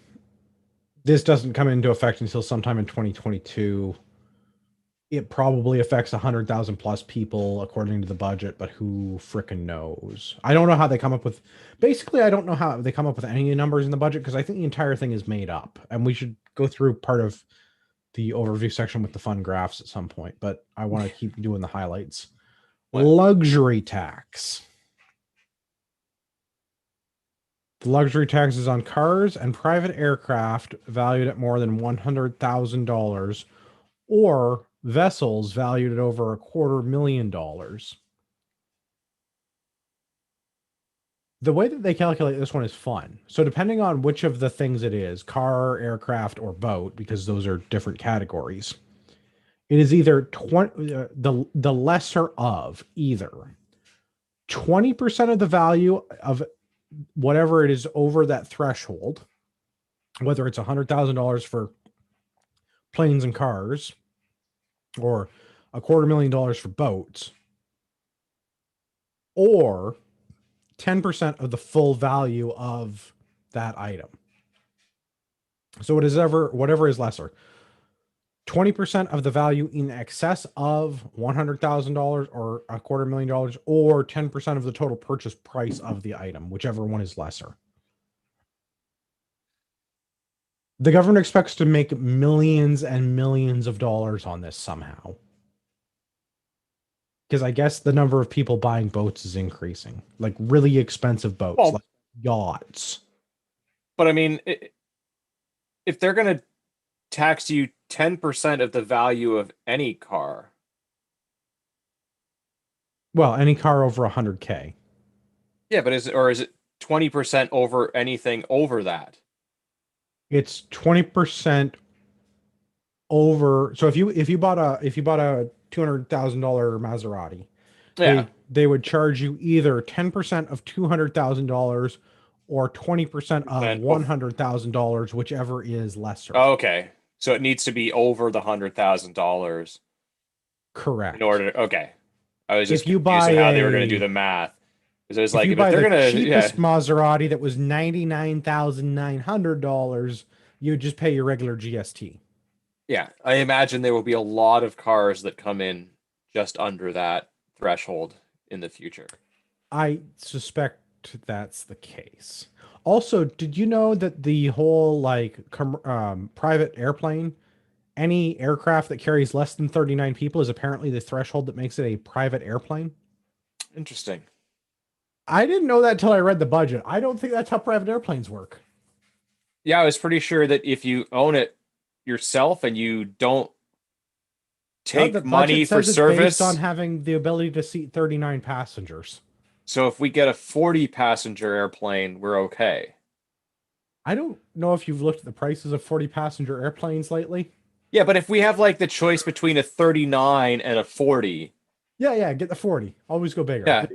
this doesn't come into effect until sometime in 2022. It probably affects 100,000 plus people according to the budget, but who frickin' knows? I don't know how they come up with. Basically, I don't know how they come up with any numbers in the budget because I think the entire thing is made up, and we should go through part of the overview section with the fun graphs at some point. But I want to keep doing the highlights. What? Luxury tax. The luxury tax is on cars and private aircraft valued at more than $100,000 or vessels valued at over $250,000. The way that they calculate this one is fun. So depending on which of the things it is, car, aircraft, or boat, because those are different categories, it is either 20 the lesser of either 20% of the value of whatever it is over that threshold, whether it's $100,000 for planes and cars or $250,000 for boats, or 10% of the full value of that item. So it is ever whatever is lesser. 20% of the value in excess of $100,000 or $250,000, or 10% of the total purchase price of the item, whichever one is lesser. The government expects to make millions and millions of dollars on this somehow. Because I guess the number of people buying boats is increasing, like really expensive boats, Well, like yachts. but I mean, if they're going to tax you 10% of the value of any car. Well, any car over 100K. Yeah, but is it 20% over anything over that? It's 20% over. So if you bought a $200,000 Maserati, Yeah. they would charge you either 10% of $200,000 or 20% of Percent over. $100,000, whichever is lesser. Oh, okay. So it needs to be over the $100,000 in Correct. order. Okay. I was just If you confused buy on how they were going to do a the math. Because it was if like, you if buy they're the going to, yeah, cheapest Maserati that was $99,900, you would just pay your regular GST. yeah, I imagine there will be a lot of cars that come in just under that threshold in the future. I suspect that's the case. Also, did you know that the whole private airplane, any aircraft that carries less than 39 people is apparently the threshold that makes it a private airplane? Interesting. I didn't know that until I read the budget. I don't think that's how private airplanes work. Yeah, I was pretty sure that if you own it yourself and you don't No, the take money budget for says it's based on service, having the ability to seat 39 passengers. so if we get a 40 passenger airplane, we're okay. I don't know if you've looked at the prices of 40 passenger airplanes lately. Yeah, but if we have like the choice between a 39 and a 40, Yeah, get the 40. Always go bigger. yeah,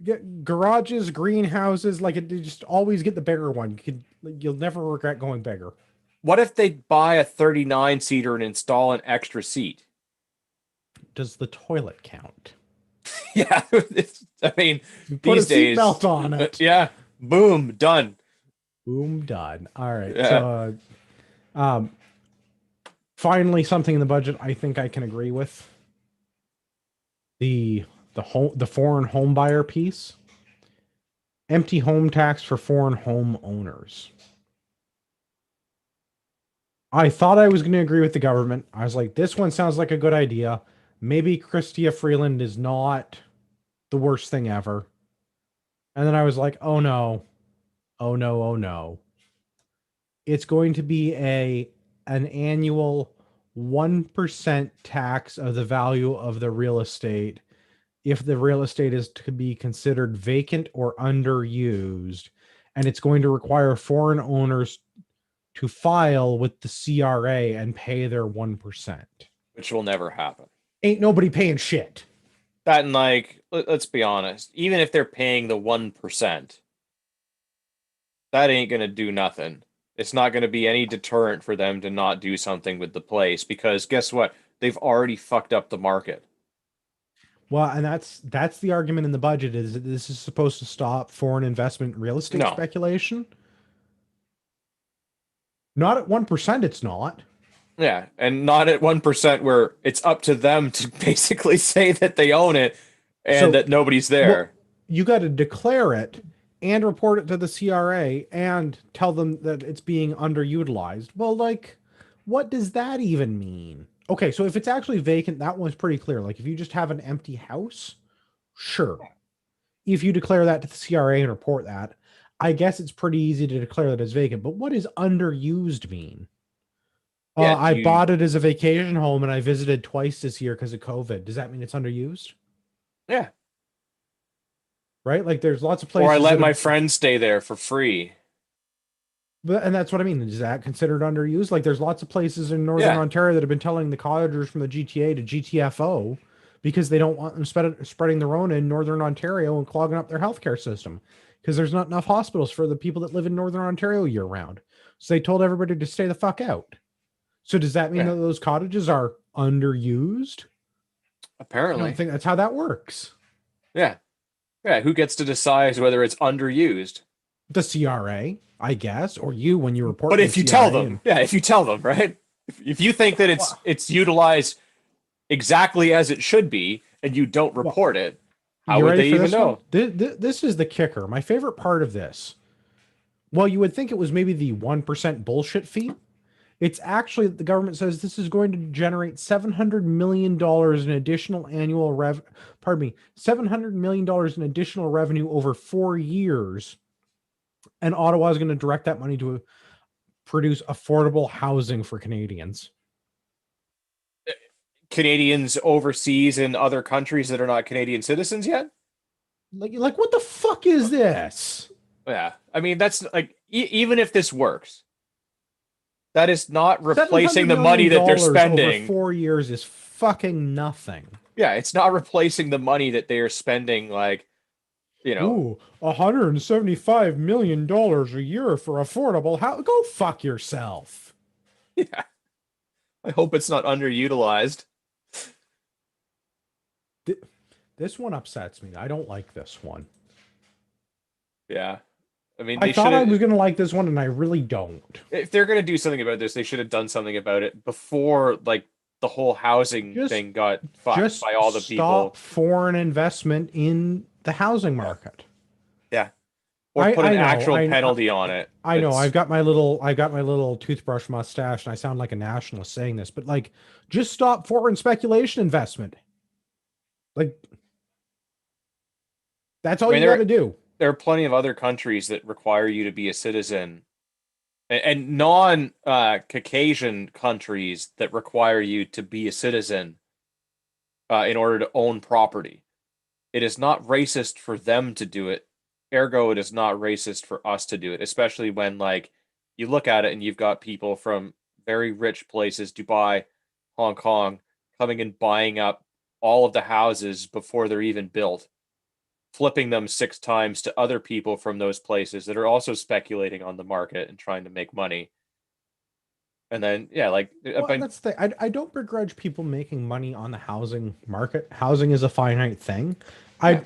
Get garages, greenhouses, you just always get the bigger one. You'll never regret going bigger. what if they buy a 39 seater and install an extra seat? Does the toilet count? Yeah, I mean, You put a these days, seatbelt on it. yeah, boom, done. Boom, done. All right. Yeah. So, finally, something in the budget I think I can agree with. The foreign home buyer piece. Empty home tax for foreign home owners. I thought I was going to agree with the government. I was like, this one sounds like a good idea. Maybe Chrystia Freeland is not the worst thing ever. And then I was like, oh no. Oh no, oh no. It's going to be an annual 1% tax of the value of the real estate if the real estate is to be considered vacant or underused. And it's going to require foreign owners to file with the CRA and pay their 1%. Which will never happen. Ain't nobody paying shit. That and like, let's be honest, even if they're paying the 1%, that ain't gonna do nothing. It's not gonna be any deterrent for them to not do something with the place because guess what? They've already fucked up the market. Well, and that's the argument in the budget is that this is supposed to stop foreign investment real estate No. speculation. Not at 1%, it's not. Yeah, and not at 1% where it's up to them to basically say that they own it and So, that nobody's well, there. you got to declare it and report it to the CRA and tell them that it's being underutilized. Well, what does that even mean? Okay, so if it's actually vacant, that one's pretty clear. Like if you just have an empty house, sure. If you declare that to the CRA and report that, I guess it's pretty easy to declare that it's vacant. But what does underused mean? Yeah, I bought it as a vacation home and I visited twice this year because of COVID. Does that mean it's underused? yeah. Right? Like there's lots of places. Or I let my friends stay there for free. And that's what I mean. Is that considered underused? Like there's lots of places in Northern Ontario that have been telling the cottagers from the GTA to GTFO because they don't want them spreading the Rona in Northern Ontario and clogging up their healthcare system because there's not enough hospitals for the people that live in Northern Ontario year round. So they told everybody to stay the fuck out. So does that mean that those cottages are underused? Apparently. I don't think that's how that works. Yeah. Yeah, who gets to decide whether it's underused? The CRA, I guess, or you when you report. But if you tell them, if you tell them, right? If you think that Well, it's utilized exactly as it should be and you don't well, report it, how you would ready they for even this one? know? This is the kicker. My favorite part of this. Well, you would think it was maybe the 1% bullshit fee. It's actually the government says this is going to generate $700 million in additional annual pardon me, $700 million in additional revenue over 4 years. And Ottawa is going to direct that money to produce affordable housing for Canadians. Canadians overseas in other countries that are not Canadian citizens yet? Like what the fuck is this? Yeah. I mean, that's like, even if this works, that is not Seven replacing hundred the money million that they're dollars over spending. 4 years is fucking nothing. Yeah, it's not replacing the money that they are spending, like, you know, Ooh, $175 million a year for affordable house. Go fuck yourself. yeah. I hope it's not underutilized. This one upsets me. I don't like this one. Yeah. I mean, I they should thought I have, was gonna like this one, and I really don't. if they're going to do something about this, they should have done something about it before, like, the whole housing Just, thing got fucked by just all the stop people. foreign investment in the housing Yeah. market. Yeah. Or I put an I know actual penalty on it. I know. That's, I've got my little toothbrush mustache, and I sound like a nationalist saying this, but like, just stop foreign speculation investment. Like, that's I all mean, you got to do. there are plenty of other countries that require you to be a citizen, and non Caucasian countries that require you to be a citizen in order to own property. It is not racist for them to do it. Ergo, it is not racist for us to do it, especially when, like, you look at it and you've got people from very rich places, Dubai, Hong Kong, coming and buying up all of the houses before they're even built, flipping them 6 times to other people from those places that are also speculating on the market and trying to make money. And then, yeah, like, Well, that's the I don't begrudge people making money on the housing market. Housing is a finite thing. yeah,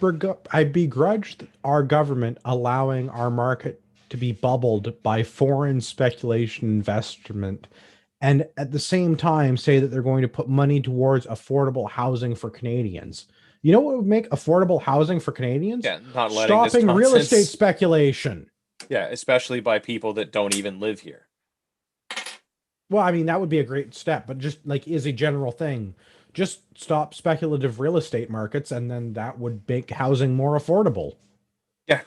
I begrudge our government allowing our market to be bubbled by foreign speculation investment, and at the same time say that they're going to put money towards affordable housing for Canadians. You know what would make affordable housing for Canadians? yeah, not letting this Stopping real estate nonsense. speculation. Yeah, especially by people that don't even live here. Well, I mean, that would be a great step, but just like is a general thing. Just stop speculative real estate markets, and then that would make housing more affordable. Yeah,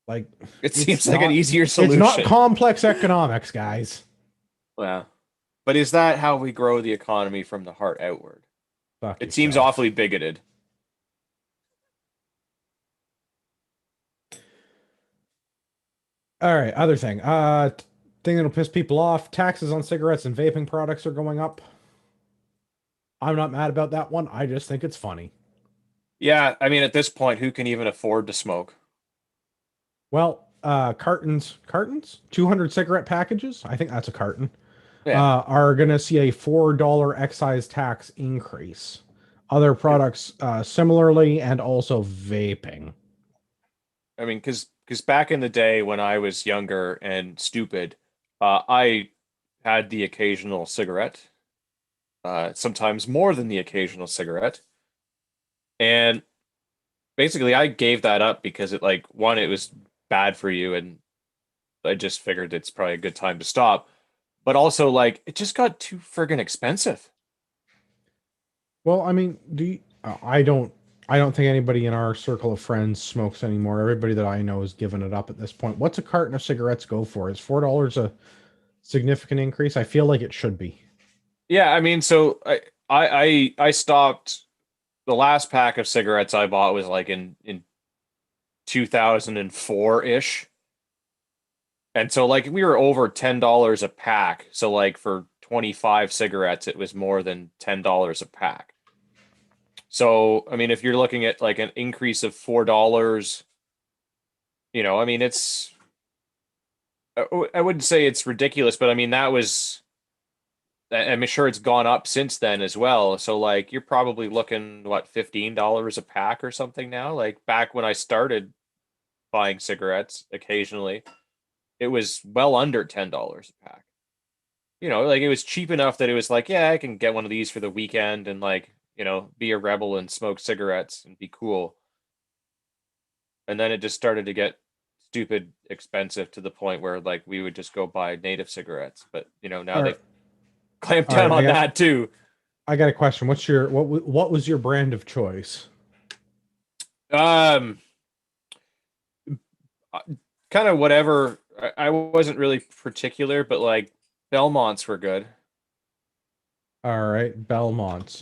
Like it it's seems like an not easier it's not solution. complex economics, guys. Yeah. But is that how we grow the economy from the heart outward? Fuck It seems yourself. awfully bigoted. All right, other thing. Thing that'll piss people off, taxes on cigarettes and vaping products are going up. I'm not mad about that one. I just think it's funny. Yeah, I mean, at this point, who can even afford to smoke? Well, cartons, 200 cigarette packages. I think that's a carton. Yeah. Are going to see a $4 excise tax increase. Other products similarly, and also vaping. I mean, because back in the day when I was younger and stupid, I had the occasional cigarette, sometimes more than the occasional cigarette. And basically, I gave that up because it, like, one, it was bad for you, and I just figured it's probably a good time to stop. But also, like, it just got too friggin' expensive. Well, I mean, I don't think anybody in our circle of friends smokes anymore. Everybody that I know has given it up at this point. What's a carton of cigarettes go for? Is $4 a significant increase? I feel like it should be. Yeah, I mean, so I stopped. The last pack of cigarettes I bought was like in 2004 ish, and so, like, we were over $10 a pack. So, like, for 25 cigarettes, it was more than $10 a pack. So, I mean, if you're looking at like an increase of $4, I mean, I wouldn't say it's ridiculous, but I mean, that was, I'm sure it's gone up since then as well. So, like, you're probably looking, what, $15 a pack or something now? Like, back when I started buying cigarettes occasionally, it was well under $10 a pack. like it was cheap enough that it was like, yeah, I can get one of these for the weekend and like, be a rebel and smoke cigarettes and be cool. And then it just started to get stupid expensive to the point where like we would just go buy native cigarettes. But now All right, they've clamped all right. down on that too. I got a question. What was your brand of choice? Um, kind of whatever. I wasn't really particular, but like Belmonts were good. All right, Belmonts.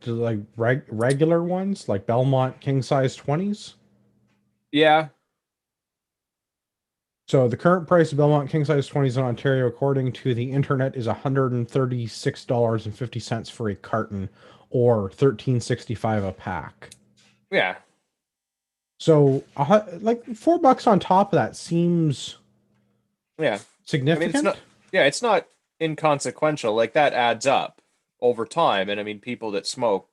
Like regular ones, like Belmont king size 20s. Yeah, So the current price of Belmont king size 20s in Ontario, according to the internet, is $136.50 for a carton, or 13.65 a pack. yeah. So, like $4 on top of that seems Yeah. I mean, significant. it's not inconsequential. Like that adds up over time. And I mean, people that smoke,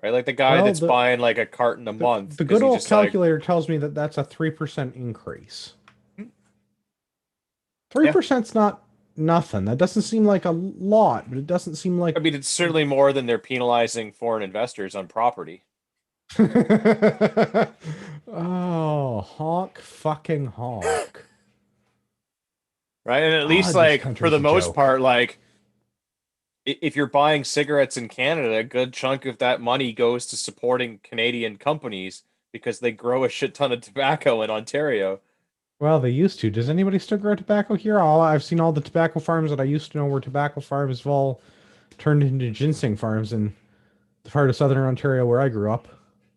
right? Like the guy Well, that's buying like a carton a month the because good he old just like, calculator tells me that that's a 3% increase. "Hmm, yeah. 3%'s not nothing. That doesn't seem like a lot, but it doesn't seem I like mean, it's certainly more than they're penalizing foreign investors on property, Oh, honk fucking honk. right? And at least God, this like for country's the a most joke. part, like if you're buying cigarettes in Canada, a good chunk of that money goes to supporting Canadian companies because they grow a shit ton of tobacco in Ontario. Well, they used to. Does anybody still grow tobacco here? I've seen all the tobacco farms that I used to know were tobacco farms have all turned into ginseng farms in the part of southern Ontario where I grew up.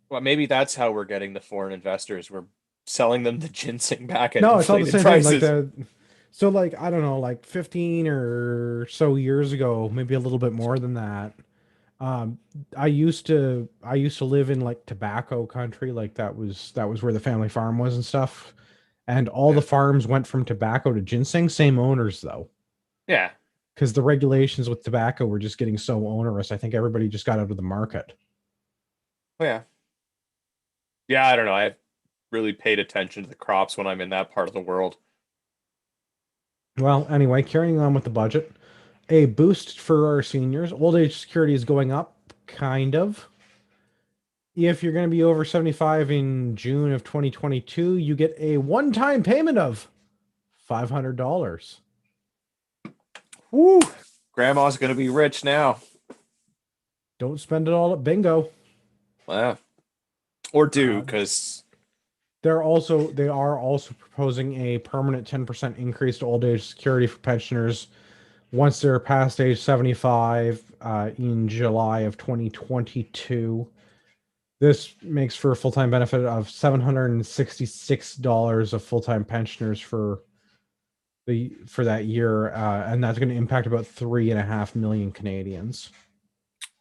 Well, maybe that's how we're getting the foreign investors. We're selling them the ginseng back at No, it's all the inflated same thing. prices. So like I don't know, like 15 or so years ago, maybe a little bit more than that. Um, I used to live in like tobacco country, like that was where the family farm was and stuff. And all the Yeah. farms went from tobacco to ginseng, same owners though. Yeah. Because the regulations with tobacco were just getting so onerous. I think everybody just got out of the market. Oh, yeah. Yeah, I don't know. I really paid attention to the crops when I'm in that part of the world. Well, anyway, carrying on with the budget, a boost for our seniors. Old age security is going up, kind of. If you're going to be over 75 in June of 2022, you get a one-time payment of $500. Woo! Grandma's gonna be rich now. Don't spend it all at bingo. Yeah. Or do, Uh, because they are also proposing a permanent 10% increase to old age security for pensioners once they're past age 75 in July of 2022. This makes for a full-time benefit of $766 of full-time pensioners for that year, and that's going to impact about 3.5 million Canadians.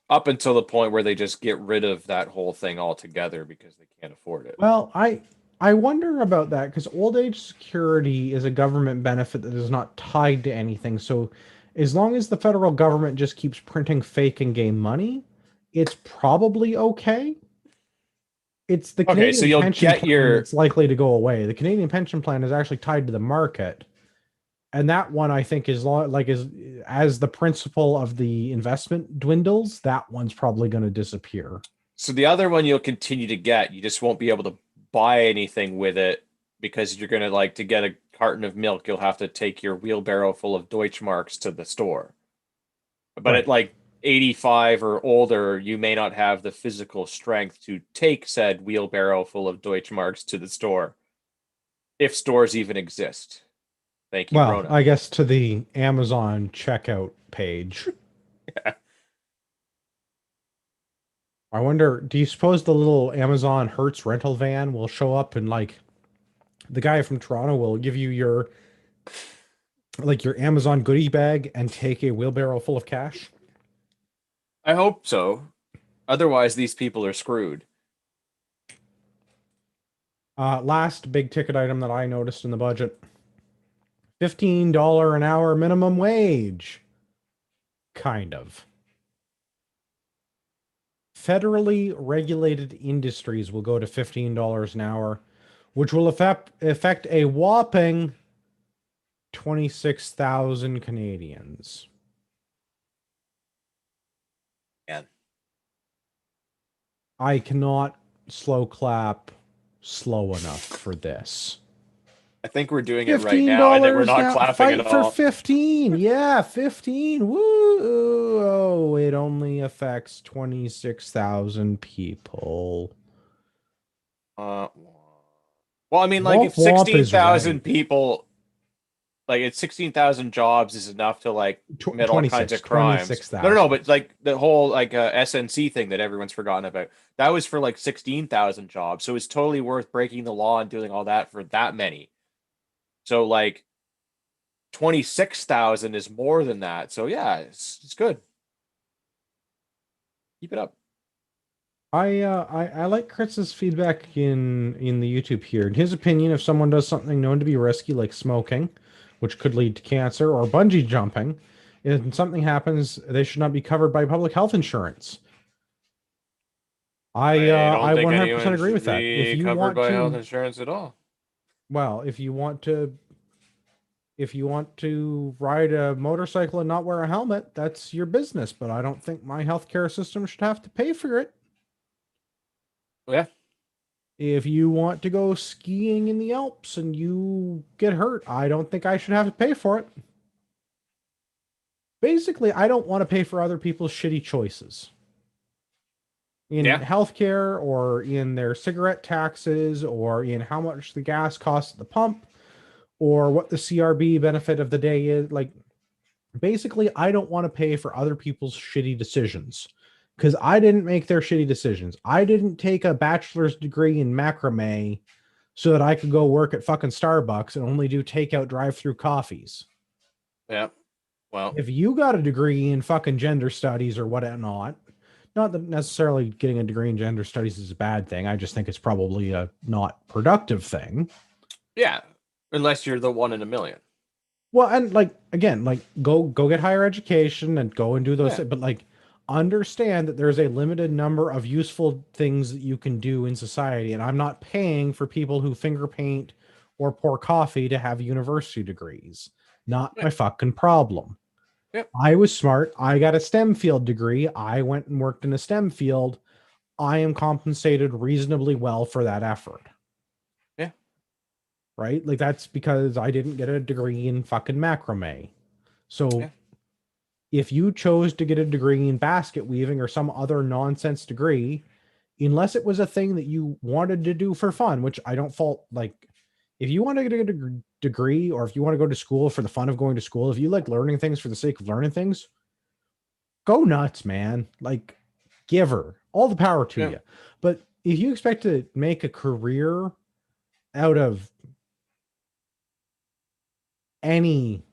up until the point where they just get rid of that whole thing altogether because they can't afford it. Well, I wonder about that because old age security is a government benefit that is not tied to anything. So, as long as the federal government just keeps printing fake and game money, it's probably okay. It's the Okay, so Canadian you'll pension get plan your that's likely to go away. The Canadian pension plan is actually tied to the market, and that one I think is as the principal of the investment dwindles, that one's probably going to disappear. so the other one you'll continue to get. You just won't be able to buy anything with it because you're gonna like to get a carton of milk, you'll have to take your wheelbarrow full of Deutschmarks to the store. But at Right. like 85 or older, you may not have the physical strength to take said wheelbarrow full of Deutschmarks to the store, if stores even exist. Thank you, Well, Rona. I guess to the Amazon checkout page. I wonder, do you suppose the little Amazon Hertz rental van will show up and like the guy from Toronto will give you your Amazon goodie bag and take a wheelbarrow full of cash? I hope so. Otherwise, these people are screwed. Last big ticket item that I noticed in the budget, $15 an hour minimum wage. Kind of. Federally regulated industries will go to $15 an hour, which will affect a whopping 26,000 Canadians. Man, I cannot slow clap slow enough for this. I think we're doing it right $15 now, and then we're not now. clapping at Fight for all. 15. Yeah, 15. Woo. Oh, it only affects 26,000 people. Uh, well, I mean, like Womp if womp is 16,000 right. people, like it's 16,000 jobs is enough to like commit all kinds 26, of crimes. No, no, no, but 26,000. like the whole like SNC thing that everyone's forgotten about, that was for like 16,000 jobs. So it's totally worth breaking the law and doing all that for that many. So like 26,000 is more than that. So yeah, it's good. Keep it up. I like Chris's feedback in the YouTube here. In his opinion, if someone does something known to be risky, like smoking, which could lead to cancer, or bungee jumping, if something happens, they should not be covered by public health insurance. I don't I think 100% anyone agree should with that. If be you covered want by health to, insurance at all. well, if you want to ride a motorcycle and not wear a helmet, that's your business, but I don't think my healthcare system should have to pay for it. Yeah. If you want to go skiing in the Alps and you get hurt, I don't think I should have to pay for it. Basically, I don't want to pay for other people's shitty choices in Yeah. healthcare or in their cigarette taxes or in how much the gas costs at the pump or what the CRB benefit of the day is. Like, basically, I don't want to pay for other people's shitty decisions because I didn't make their shitty decisions. I didn't take a bachelor's degree in macrame so that I could go work at fucking Starbucks and only do takeout drive-through coffees. Yeah. Well, If you got a degree in fucking gender studies or whatnot, not that necessarily getting a degree in gender studies is a bad thing. I just think it's probably a not productive thing. yeah. Unless you're the one in a million. Well, and like again, like go get higher education and go and do those Yeah. things, but like understand that there's a limited number of useful things that you can do in society. And I'm not paying for people who finger paint or pour coffee to have university degrees. Not Yeah. my fucking problem. Yep. I was smart. I got a STEM field degree. I went and worked in a STEM field. I am compensated reasonably well for that effort. Yeah. Right? Like that's because I didn't get a degree in fucking macrame. So Yeah. if you chose to get a degree in basket weaving or some other nonsense degree, unless it was a thing that you wanted to do for fun, which I don't fault, like if you want to get a degree or if you want to go to school for the fun of going to school, if you like learning things for the sake of learning things, go nuts, man. Like, give her all the power to Yeah. you. But if you expect to make a career out of any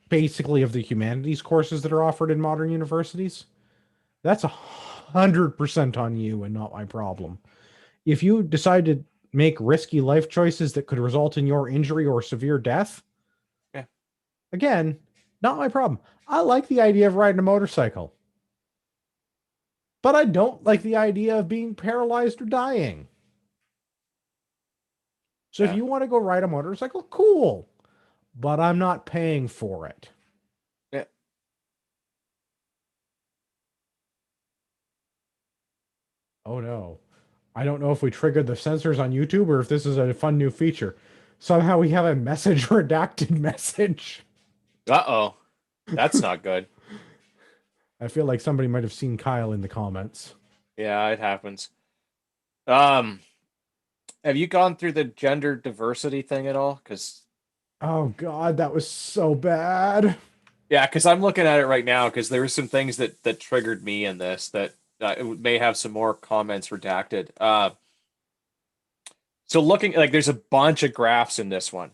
basically of the humanities courses that are offered in modern universities, that's 100% on you and not my problem. If you decide to make risky life choices that could result in your injury or severe death, Yeah. again, not my problem. I like the idea of riding a motorcycle, but I don't like the idea of being paralyzed or dying. So if Yeah. you want to go ride a motorcycle, cool, but I'm not paying for it. Yeah. Oh no. I don't know if we triggered the sensors on YouTube or if this is a fun new feature. Somehow we have a message redacted message. Uh-oh. That's not good. I feel like somebody might have seen Kyle in the comments. Yeah, it happens. Um, have you gone through the gender diversity thing at all? Because Oh god, that was so bad. yeah, because I'm looking at it right now because there were some things that triggered me in this that it may have some more comments redacted. So looking like there's a bunch of graphs in this one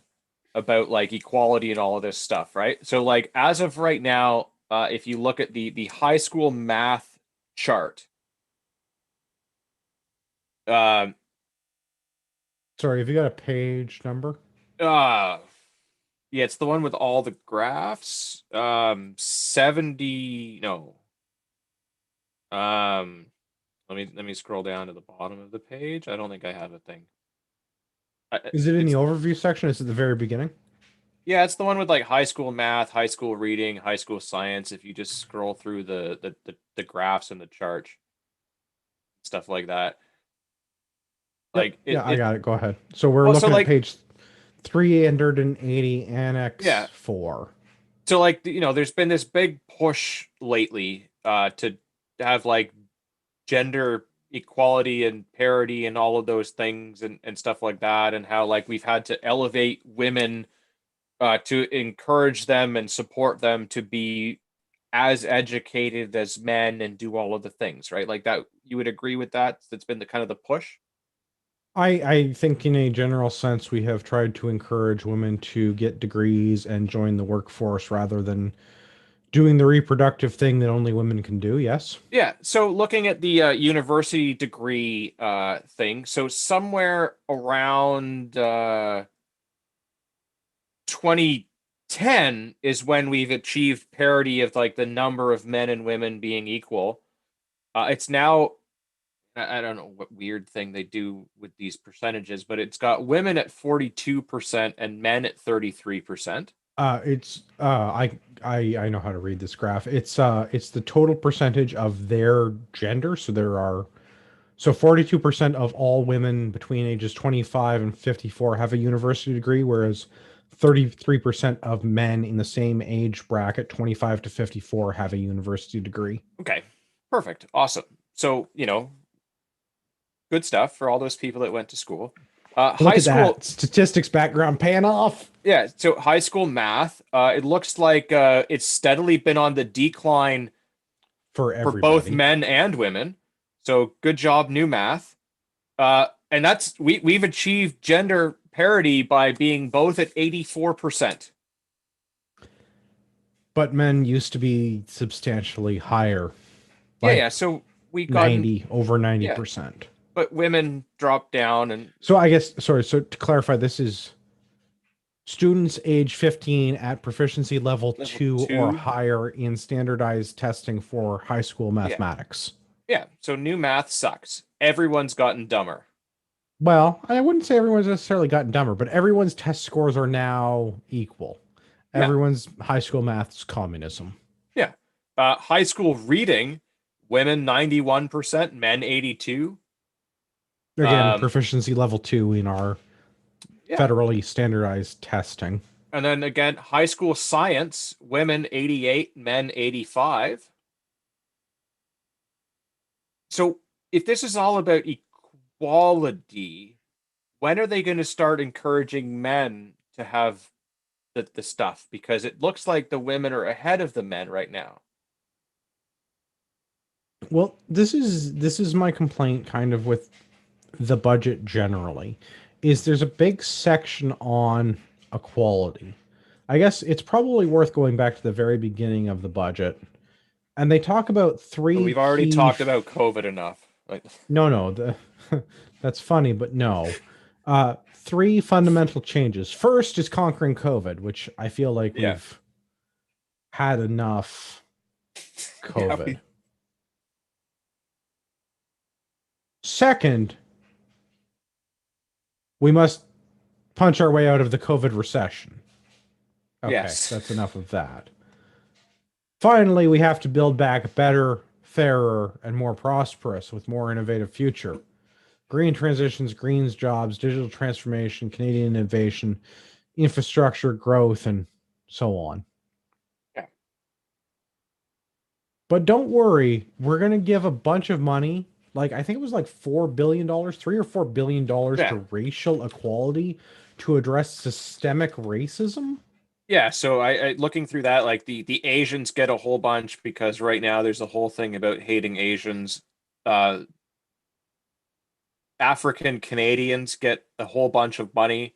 about like equality and all of this stuff, right? So like as of right now, if you look at the high school math chart, um, Sorry, have you got a page number? uh, yeah, it's the one with all the graphs. 70, no. Um, let me scroll down to the bottom of the page. I don't think I have a thing. Is it in the It's overview section? Is it the very beginning? Yeah, it's the one with like high school math, high school reading, high school science. If you just scroll through the graphs and the chart, stuff like that. Yep. Like Yeah, I it got it. Go ahead. So we're well, so looking at like page 380, yeah. Annex 4. So like there's been this big push lately to have like gender equality and parity and all of those things and stuff like that, and how like we've had to elevate women to encourage them and support them to be as educated as men and do all of the things, right? Like that, you would agree with that? That's been the kind of the push. I think in a general sense, we have tried to encourage women to get degrees and join the workforce rather than doing the reproductive thing that only women can do. Yes. Yeah. So looking at the university degree thing, so somewhere around 2010 is when we've achieved parity of like the number of men and women being equal. It's now I don't know what weird thing they do with these percentages, but it's got women at 42% and men at 33%. It's I know how to read this graph. It's the total percentage of their gender. So there are 42% of all women between ages 25 and 54 have a university degree, whereas 33% of men in the same age bracket, 25 to 54, have a university degree. Okay, perfect. Awesome. So, good stuff for all those people that went to school. High Look at that school, statistics background paying off yeah. So, high school math, it looks like it's steadily been on the decline for for both everybody. men and women. So, good job, new math. And that's we've achieved gender parity by being both at 84%. But men used to be substantially higher, Yeah, like yeah. So we gotten 90, over yeah, 90%. but women dropped down and So I guess, sorry, so to clarify, this is students age 15 at proficiency level level 2 or 2. higher in standardized testing for high school Yeah, mathematics. yeah. So new math sucks. Everyone's gotten dumber. Well, I wouldn't say everyone's necessarily gotten dumber, but everyone's test scores are now equal. Yeah, Everyone's high school math's communism. yeah. High school reading, women 91%, men 82. Again, Um, proficiency level 2 in our yeah. federally standardized testing. And then again, high school science, women 88, men 85. So if this is all about equality, when are they going to start encouraging men to have the stuff? Because it looks like the women are ahead of the men right now. Well, this is my complaint kind of with the budget generally is there's a big section on equality. I guess it's probably worth going back to the very beginning of the budget. And they talk about But three we've already key talked about COVID enough. Like, no, no, that's funny, but no. Three fundamental changes. First is conquering COVID, which I feel like yeah, we've had enough yeah, COVID. Second, we must punch our way out of the COVID recession. Okay, yes, that's enough of that. Finally, we have to build back a better, fairer, and more prosperous with more innovative future. Green transitions, greens jobs, digital transformation, Canadian innovation, infrastructure growth, and so on. yeah, But don't worry, we're going to give a bunch of money. Like, I think it was like $4 billion, $3 or $4 billion yeah, to racial equality to address systemic racism. yeah. So I looking through that, like the Asians get a whole bunch because right now there's a whole thing about hating Asians. Uh, African Canadians get a whole bunch of money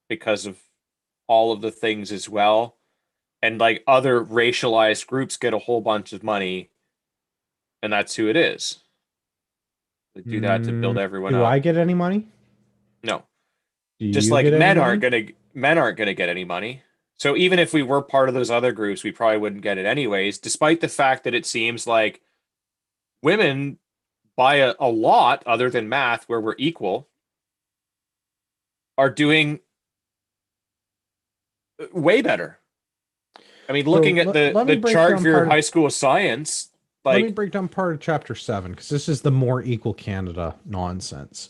because of all of the things as well. And like other racialized groups get a whole bunch of money, and that's who it is. They do that to build everyone Do I up. get any money? No, Do just you like get any money? men aren't gonna get any money. So even if we were part of those other groups, we probably wouldn't get it anyways, despite the fact that it seems like women by a lot, other than math, where we're equal, are doing Way better. I mean, So looking at let me the break chart down for your part of high school science, let me like, break down part of chapter 7 because this is the more equal Canada nonsense.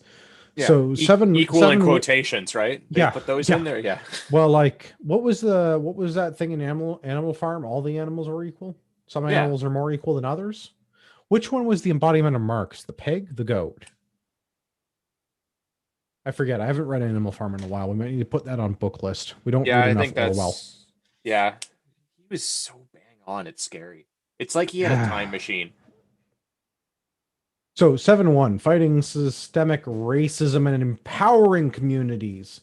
yeah, So seven equal in seven quotations, right? They yeah, put those yeah. in there. Yeah. Well, like what was that thing in Animal Farm? All the animals are equal. Some Yeah. animals are more equal than others. Which one was the embodiment of Marx? The pig, the goat? I forget. I haven't read Animal Farm in a while. We might need to put that on book list. We don't Yeah, read I enough think Orwell. that's, yeah. He was so bang on, it's scary. It's like he had a time machine. So 7-1, fighting systemic racism and empowering communities.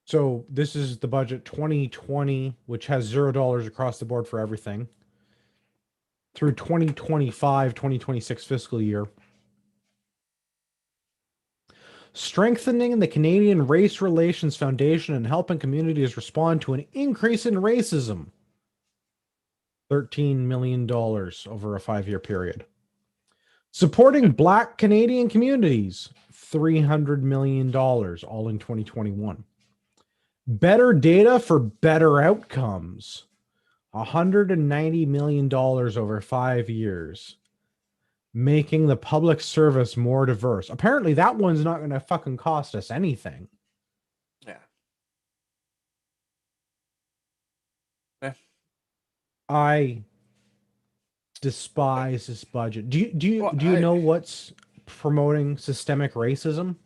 So this is the budget 2020, which has $0 across the board for everything, through 2025, 2026 fiscal year. Strengthening the Canadian Race Relations Foundation and helping communities respond to an increase in racism. $13 million over a 5-year period. Supporting Black Canadian communities. $300 million, all in 2021. Better data for better outcomes. $190 million over 5 years, making the public service more diverse. Apparently, that one's not going to fucking cost us anything. Yeah. Eh. I despise this budget. Well, Do you know what's promoting systemic racism?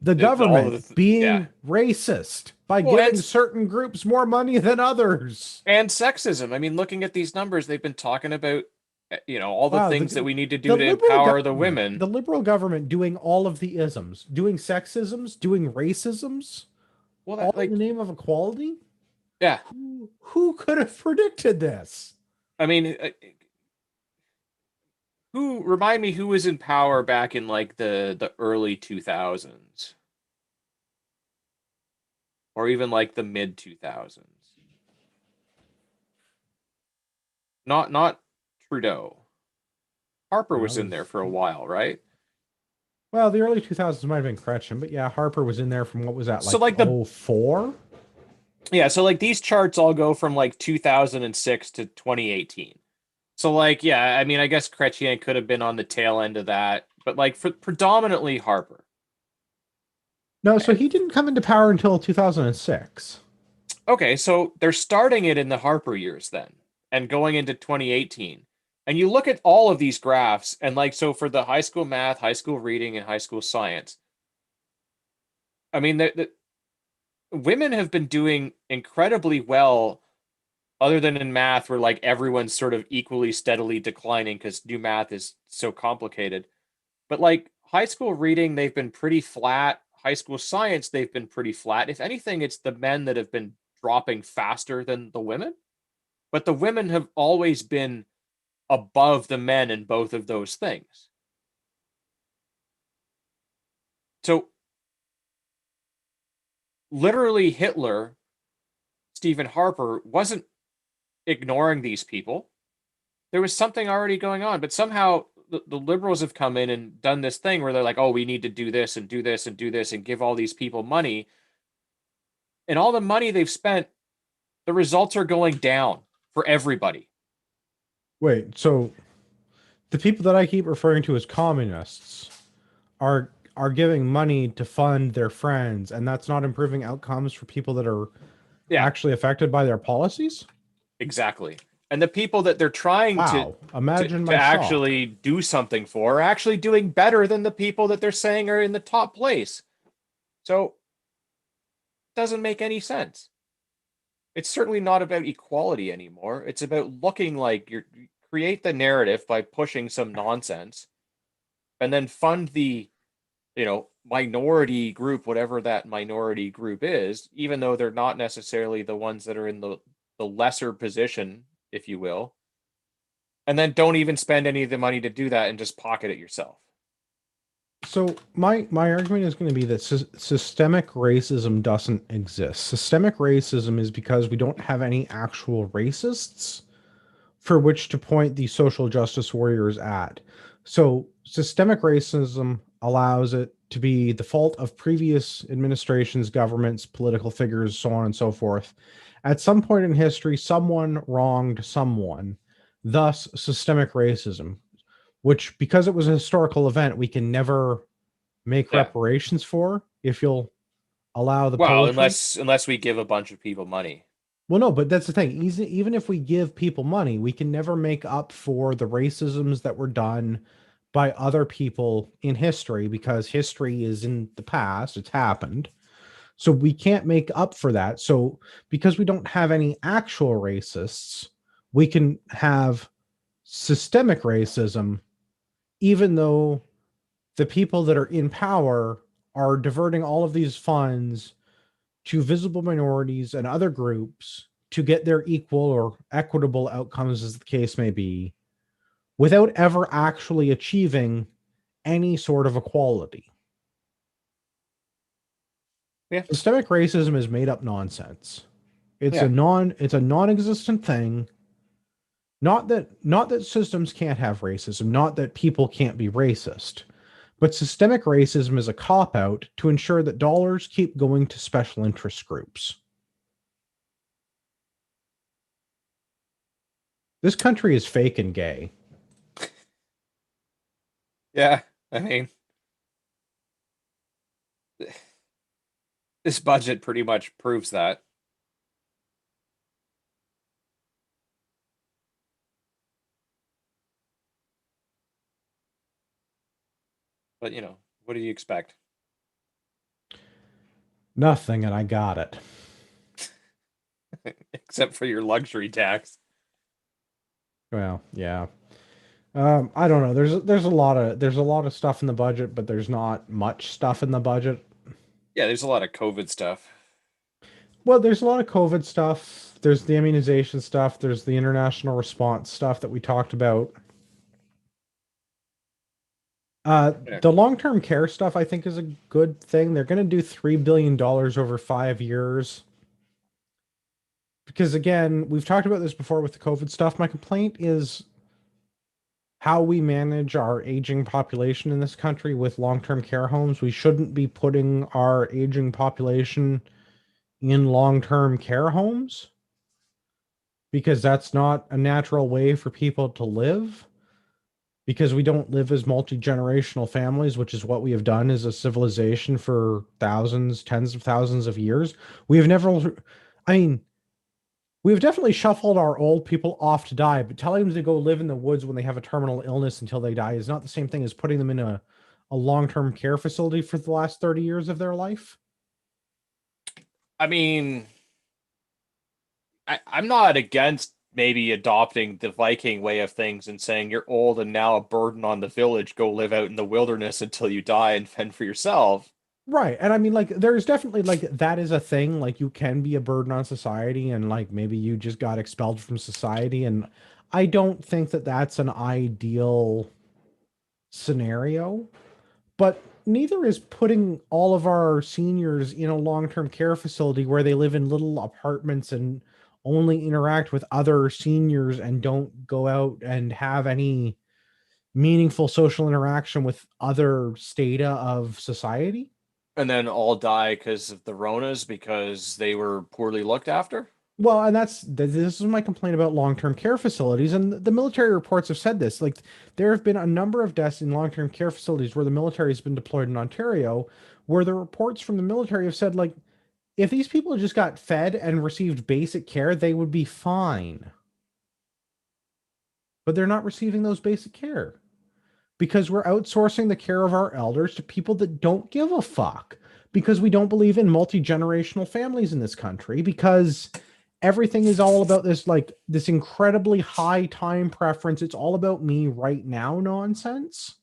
The all of government yeah. being racist by Well, giving certain groups more money than others. and sexism. I mean, looking at these numbers, they've been talking about, all the Wow, things that we need to do to empower the women. the liberal government doing all of the isms, doing sexisms, doing racisms, Well, all that, in the like, name of equality. yeah. Who could have predicted this? I mean, who remind me who was in power back in like the early 2000s or even like the mid 2000s? Not Trudeau. Harper That was in was there for a while, right? well, the early 2000s might have been Gretchen, but yeah, Harper was in there from what was that So like like the 04? yeah, so like these charts all go from like 2006 to 2018. So like yeah, I mean I guess Chrétien could have been on the tail end of that, but like for predominantly Harper. No, so he didn't come into power until 2006. Okay, so they're starting it in the Harper years then and going into 2018. And you look at all of these graphs and like so for the high school math, high school reading and high school science, I mean the women have been doing incredibly well other than in math where like everyone's sort of equally steadily declining because new math is so complicated. But like high school reading, they've been pretty flat. High school science, they've been pretty flat. If anything, it's the men that have been dropping faster than the women. But the women have always been above the men in both of those things. So literally, Hitler, Stephen Harper, wasn't ignoring these people. There was something already going on, but somehow the liberals have come in and done this thing where they're like, oh, we need to do this and do this and do this and give all these people money. And all the money they've spent, the results are going down for everybody. Wait, so the people that I keep referring to as communists are giving money to fund their friends, and that's not improving outcomes for people that are Yeah, actually affected by their policies? exactly. And the people that they're trying Wow. Imagine to my shock. actually do something for are actually doing better than the people that they're saying are in the top place. So it doesn't make any sense. It's certainly not about equality anymore. It's about looking like you create the narrative by pushing some nonsense and then fund the, minority group, whatever that minority group is, even though they're not necessarily the ones that are in the lesser position, if you will. And then don't even spend any of the money to do that and just pocket it yourself. So my argument is going to be that systemic racism doesn't exist. Systemic racism is because we don't have any actual racists for which to point the social justice warriors at. So systemic racism allows it to be the fault of previous administrations, governments, political figures, so on and so forth. At some point in history, someone wronged someone, thus systemic racism, which, because it was a historical event, we can never make Yeah. reparations for, if you'll allow the Well, poetry. unless we give a bunch of people money. Well, no, but that's the thing. Even if we give people money, we can never make up for the racisms that were done by other people in history, because history is in the past, it's happened. So we can't make up for that. So because we don't have any actual racists, we can have systemic racism, even though the people that are in power are diverting all of these funds to visible minorities and other groups to get their equal or equitable outcomes, as the case may be, without ever actually achieving any sort of equality. Yeah. Systemic racism is made up nonsense. It's Yeah. a non-existent thing. Not that systems can't have racism, not that people can't be racist, but systemic racism is a cop-out to ensure that dollars keep going to special interest groups. This country is fake and gay. Yeah. I mean, this budget pretty much proves that. But what do you expect? Nothing, and I got it. Except for your luxury tax. Well, yeah. I don't know. There's a lot of stuff in the budget, but there's not much stuff in the budget. Yeah, there's a lot of COVID stuff. Well, there's a lot of COVID stuff. There's the immunization stuff. There's the international response stuff that we talked about. Yeah. The long-term care stuff, I think, is a good thing. They're going to do $3 billion over 5 years. Because again, we've talked about this before with the COVID stuff. My complaint is how we manage our aging population in this country with long-term care homes. We shouldn't be putting our aging population in long-term care homes, because that's not a natural way for people to live, because we don't live as multi-generational families, which is what we have done as a civilization for thousands, tens of thousands of years. We have never, I mean, we've definitely shuffled our old people off to die, but telling them to go live in the woods when they have a terminal illness until they die is not the same thing as putting them in a long-term care facility for the last 30 years of their life. I mean, I'm not against maybe adopting the Viking way of things and saying you're old and now a burden on the village. Go live out in the wilderness until you die and fend for yourself. Right. And I mean, like, there's definitely, like, that is a thing. Like, you can be a burden on society, and like maybe you just got expelled from society. And I don't think that that's an ideal scenario, but neither is putting all of our seniors in a long-term care facility where they live in little apartments and only interact with other seniors and don't go out and have any meaningful social interaction with other strata of society. And then all die because of the Ronas because they were poorly looked after. Well, and this is my complaint about long-term care facilities, and the military reports have said this. Like, there have been a number of deaths in long-term care facilities where the military has been deployed in Ontario, where the reports from the military have said, like, if these people just got fed and received basic care, they would be fine. But they're not receiving those basic care because we're outsourcing the care of our elders to people that don't give a fuck, because we don't believe in multi-generational families in this country, because everything is all about this, like, this incredibly high time preference. It's all about me right now nonsense,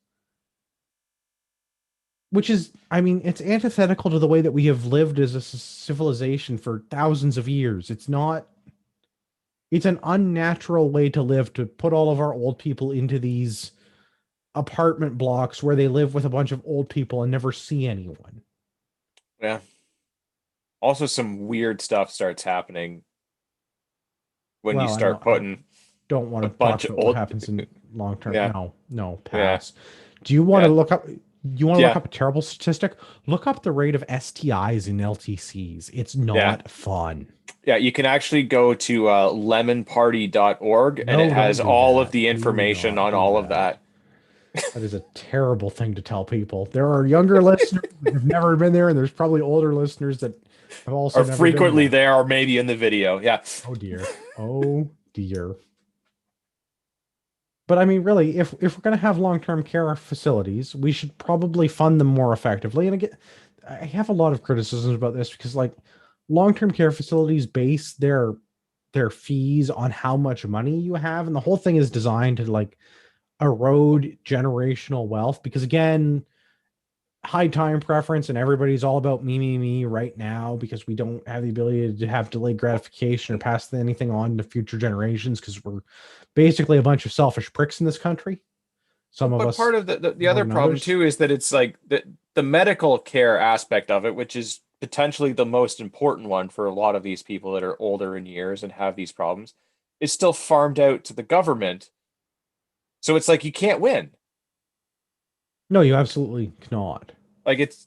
which is, I mean, it's antithetical to the way that we have lived as a civilization for thousands of years. It's an unnatural way to live, to put all of our old people into these apartment blocks where they live with a bunch of old people and never see anyone. Yeah. Also, some weird stuff starts happening when you Well, start I putting don't want a to talk bunch of about what old. happens in long term. Yeah. No, Yeah. pass. Do you want to Yeah. look up? You want to look Yeah, up a terrible statistic? Look up the rate of STIs in LTCs. It's yeah, not fun. yeah. You can actually go to lemonparty.org, and it No, don't has do all of that. the Do information not on do all of that. that. That is a terrible thing to tell people. There are younger listeners that have never been there, and there's probably older listeners that have also Are never been frequently there. there, or maybe in the video. Yeah. Oh dear. Oh dear. But I mean, really, if we're going to have long-term care facilities, we should probably fund them more effectively. And again, I have a lot of criticisms about this because like long-term care facilities base their fees on how much money you have, and the whole thing is designed to like erode generational wealth because again, high time preference and everybody's all about me right now because we don't have the ability to have delayed gratification or pass anything on to future generations because we're basically a bunch of selfish pricks in this country, Well, some of but us part of the more other than problem others. too is that it's like the medical care aspect of it, which is potentially the most important one for a lot of these people that are older in years and have these problems, is still farmed out to the government. So it's like you can't win. No, you absolutely cannot. Like it's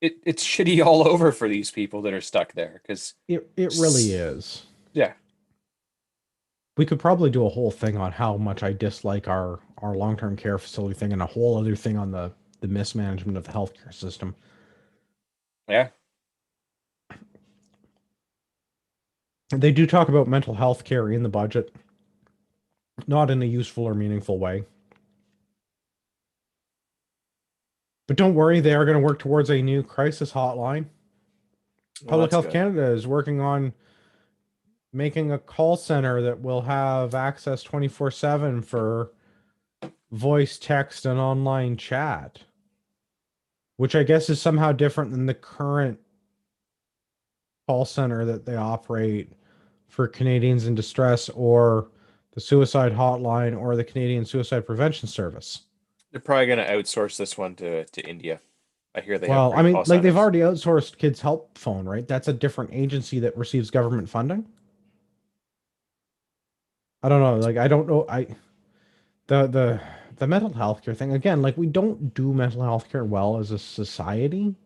shitty all over for these people that are stuck there because It really is. yeah. We could probably do a whole thing on how much I dislike our long-term care facility thing and a whole other thing on the mismanagement of the healthcare system. Yeah. They do talk about mental health care in the budget, not in a useful or meaningful way. But don't worry, they are going to work towards a new crisis hotline. Well, Public that's Health good. Canada is working on making a call center that will have access 24/7 for voice, text, and online chat, which I guess is somehow different than the current call center that they operate for Canadians in distress or the suicide hotline or the Canadian Suicide Prevention Service. They're probably going to outsource this one to India. I hear they have Well, I great mean, call like they've centers. already outsourced Kids Help Phone, right? That's a different agency that receives government funding. I don't know. Like I don't know. The the mental health care thing again. Like we don't do mental health care well as a society.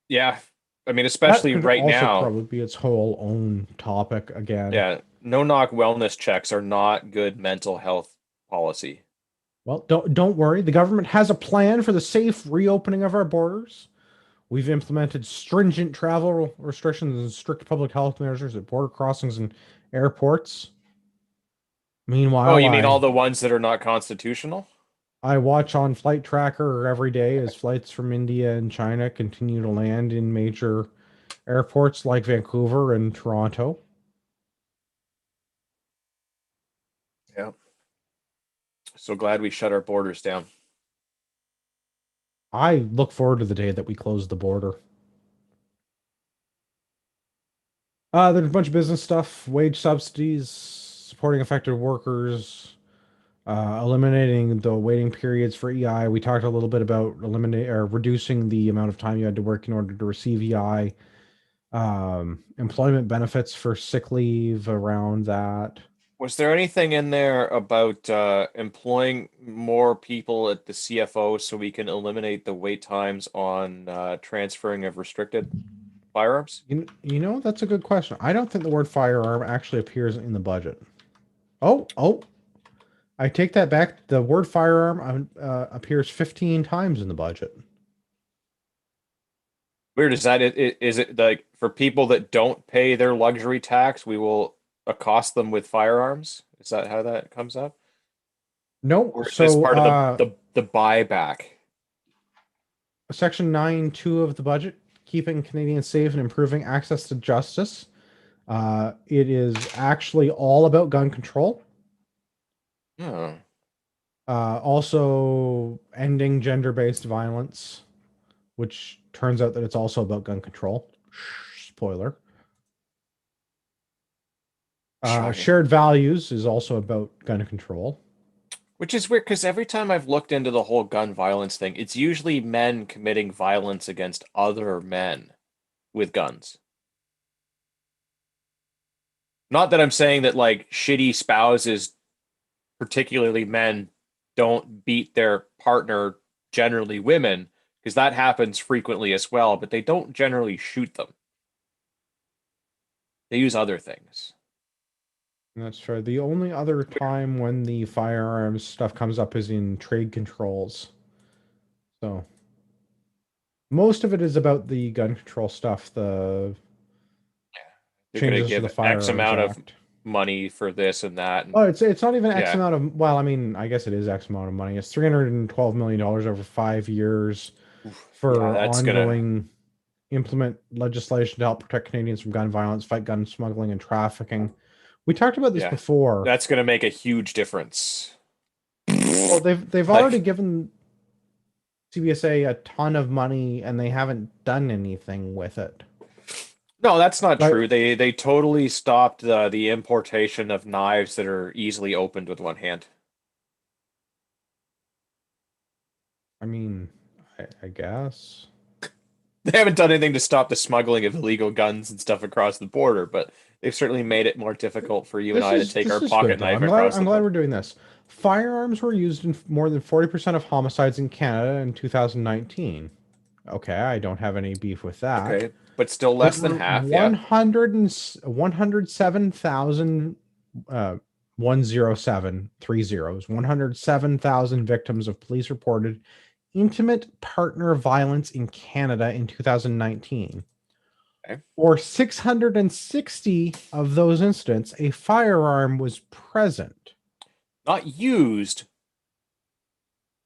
Yeah. I mean, That especially could right also now. probably be its whole own topic again. Yeah, no knock wellness checks are not good mental health policy. Well, don't worry. The government has a plan for the safe reopening of our borders. We've implemented stringent travel restrictions and strict public health measures at border crossings and airports. Oh, Meanwhile, you mean all I the ones that are not constitutional? I watch on Flight Tracker every day as flights from India and China continue to land in major airports like Vancouver and Toronto. Yeah. So glad we shut our borders down. I look forward to the day that we close the border. There's a bunch of business stuff, wage subsidies, supporting affected workers, eliminating the waiting periods for EI. We talked a little bit about eliminate or reducing the amount of time you had to work in order to receive EI. Employment benefits for sick leave around that. Was there anything in there about employing more people at the CFO so we can eliminate the wait times on transferring of restricted firearms? You know, that's a good question. I don't think the word firearm actually appears in the budget. Oh, I take that back. The word firearm appears 15 times in the budget. Weird, is that it? Is it like for people that don't pay their luxury tax, we will accost them with firearms? Is that how that comes up? No, Or is this so part of the buyback? Section 9(2) of the budget, keeping Canadians safe and improving access to justice. It is actually all about gun control. Oh, Also ending gender-based violence, which turns out that it's also about gun control. Spoiler. shocking. Shared values is also about gun control. Which is weird because every time I've looked into the whole gun violence thing, it's usually men committing violence against other men with guns. Not that I'm saying that like shitty spouses, particularly men, don't beat their partner, generally women, because that happens frequently as well, but they don't generally shoot them. They use other things. That's fair. The only other time when the firearms stuff comes up is in trade controls. So most of it is about the gun control stuff, the They're going to changes to the give X Firearms amount of Act. money for this and that. And Oh, it's not even X yeah, amount of, well, I mean, I guess it is X amount of money. It's $312 million over 5 years yeah, for that's going to, ongoing implement legislation to help protect Canadians from gun violence, fight gun smuggling and trafficking. We talked about this yeah, before. that's going to make a huge difference. Well, they've already Like, given CBSA a ton of money and they haven't done anything with it. no, that's not Like, true. They totally stopped the importation of knives that are easily opened with one hand. I mean, I guess. They haven't done anything to stop the smuggling of illegal guns and stuff across the border, but they've certainly made it more difficult for you and I to take our This is pocket good though. knife across I'm the glad border. we're doing this. Firearms were used in more than 40% of homicides in Canada in 2019. Okay, I don't have any beef with that. Okay, but still less than Over half, yeah. 107,000 uh 107 three zeros 107,000 victims of police reported intimate partner violence in Canada in 2019. Okay. For 660 of those incidents, a firearm was present. Not used,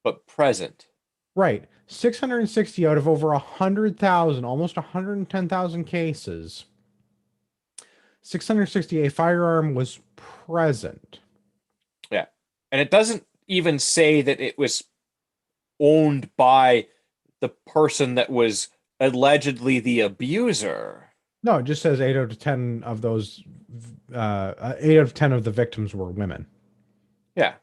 but present. Right. 660 out of over 100,000, almost 110,000 cases. 660, a firearm was present. Yeah. And it doesn't even say that it was owned by the person that was allegedly the abuser. No, it just says 8 out of 10 of those, 8 out of 10 of the victims were women. Yeah.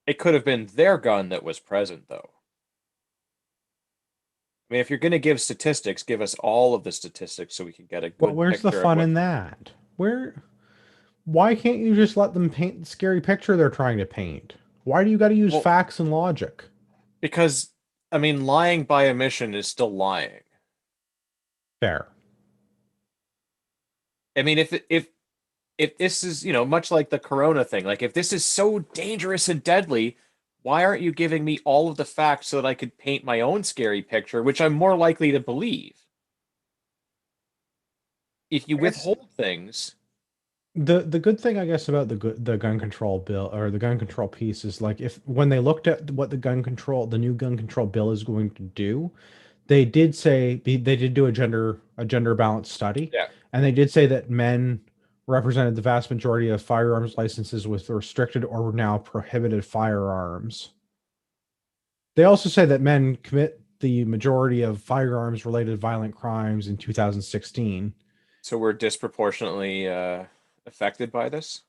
It could have been their gun that was present, though. I mean, if you're going to give statistics, give us all of the statistics so we can get a But good where's the picture of fun what. in that? Why can't you just let them paint the scary picture they're trying to paint? Why do you got to use Well, facts and logic? because, I mean, lying by omission is still lying. Fair. I mean, if this is, much like the corona thing, like if this is so dangerous and deadly, why aren't you giving me all of the facts so that I could paint my own scary picture, which I'm more likely to believe? If you I guess withhold things, the good thing I guess about the gun control bill or the gun control piece is like if when they looked at what the new gun control bill is going to do, they did say they did do a gender balance study, yeah. and they did say that men represented the vast majority of firearms licenses with restricted or now prohibited firearms. They also say that men commit the majority of firearms related violent crimes in 2016. So we're disproportionately affected by this.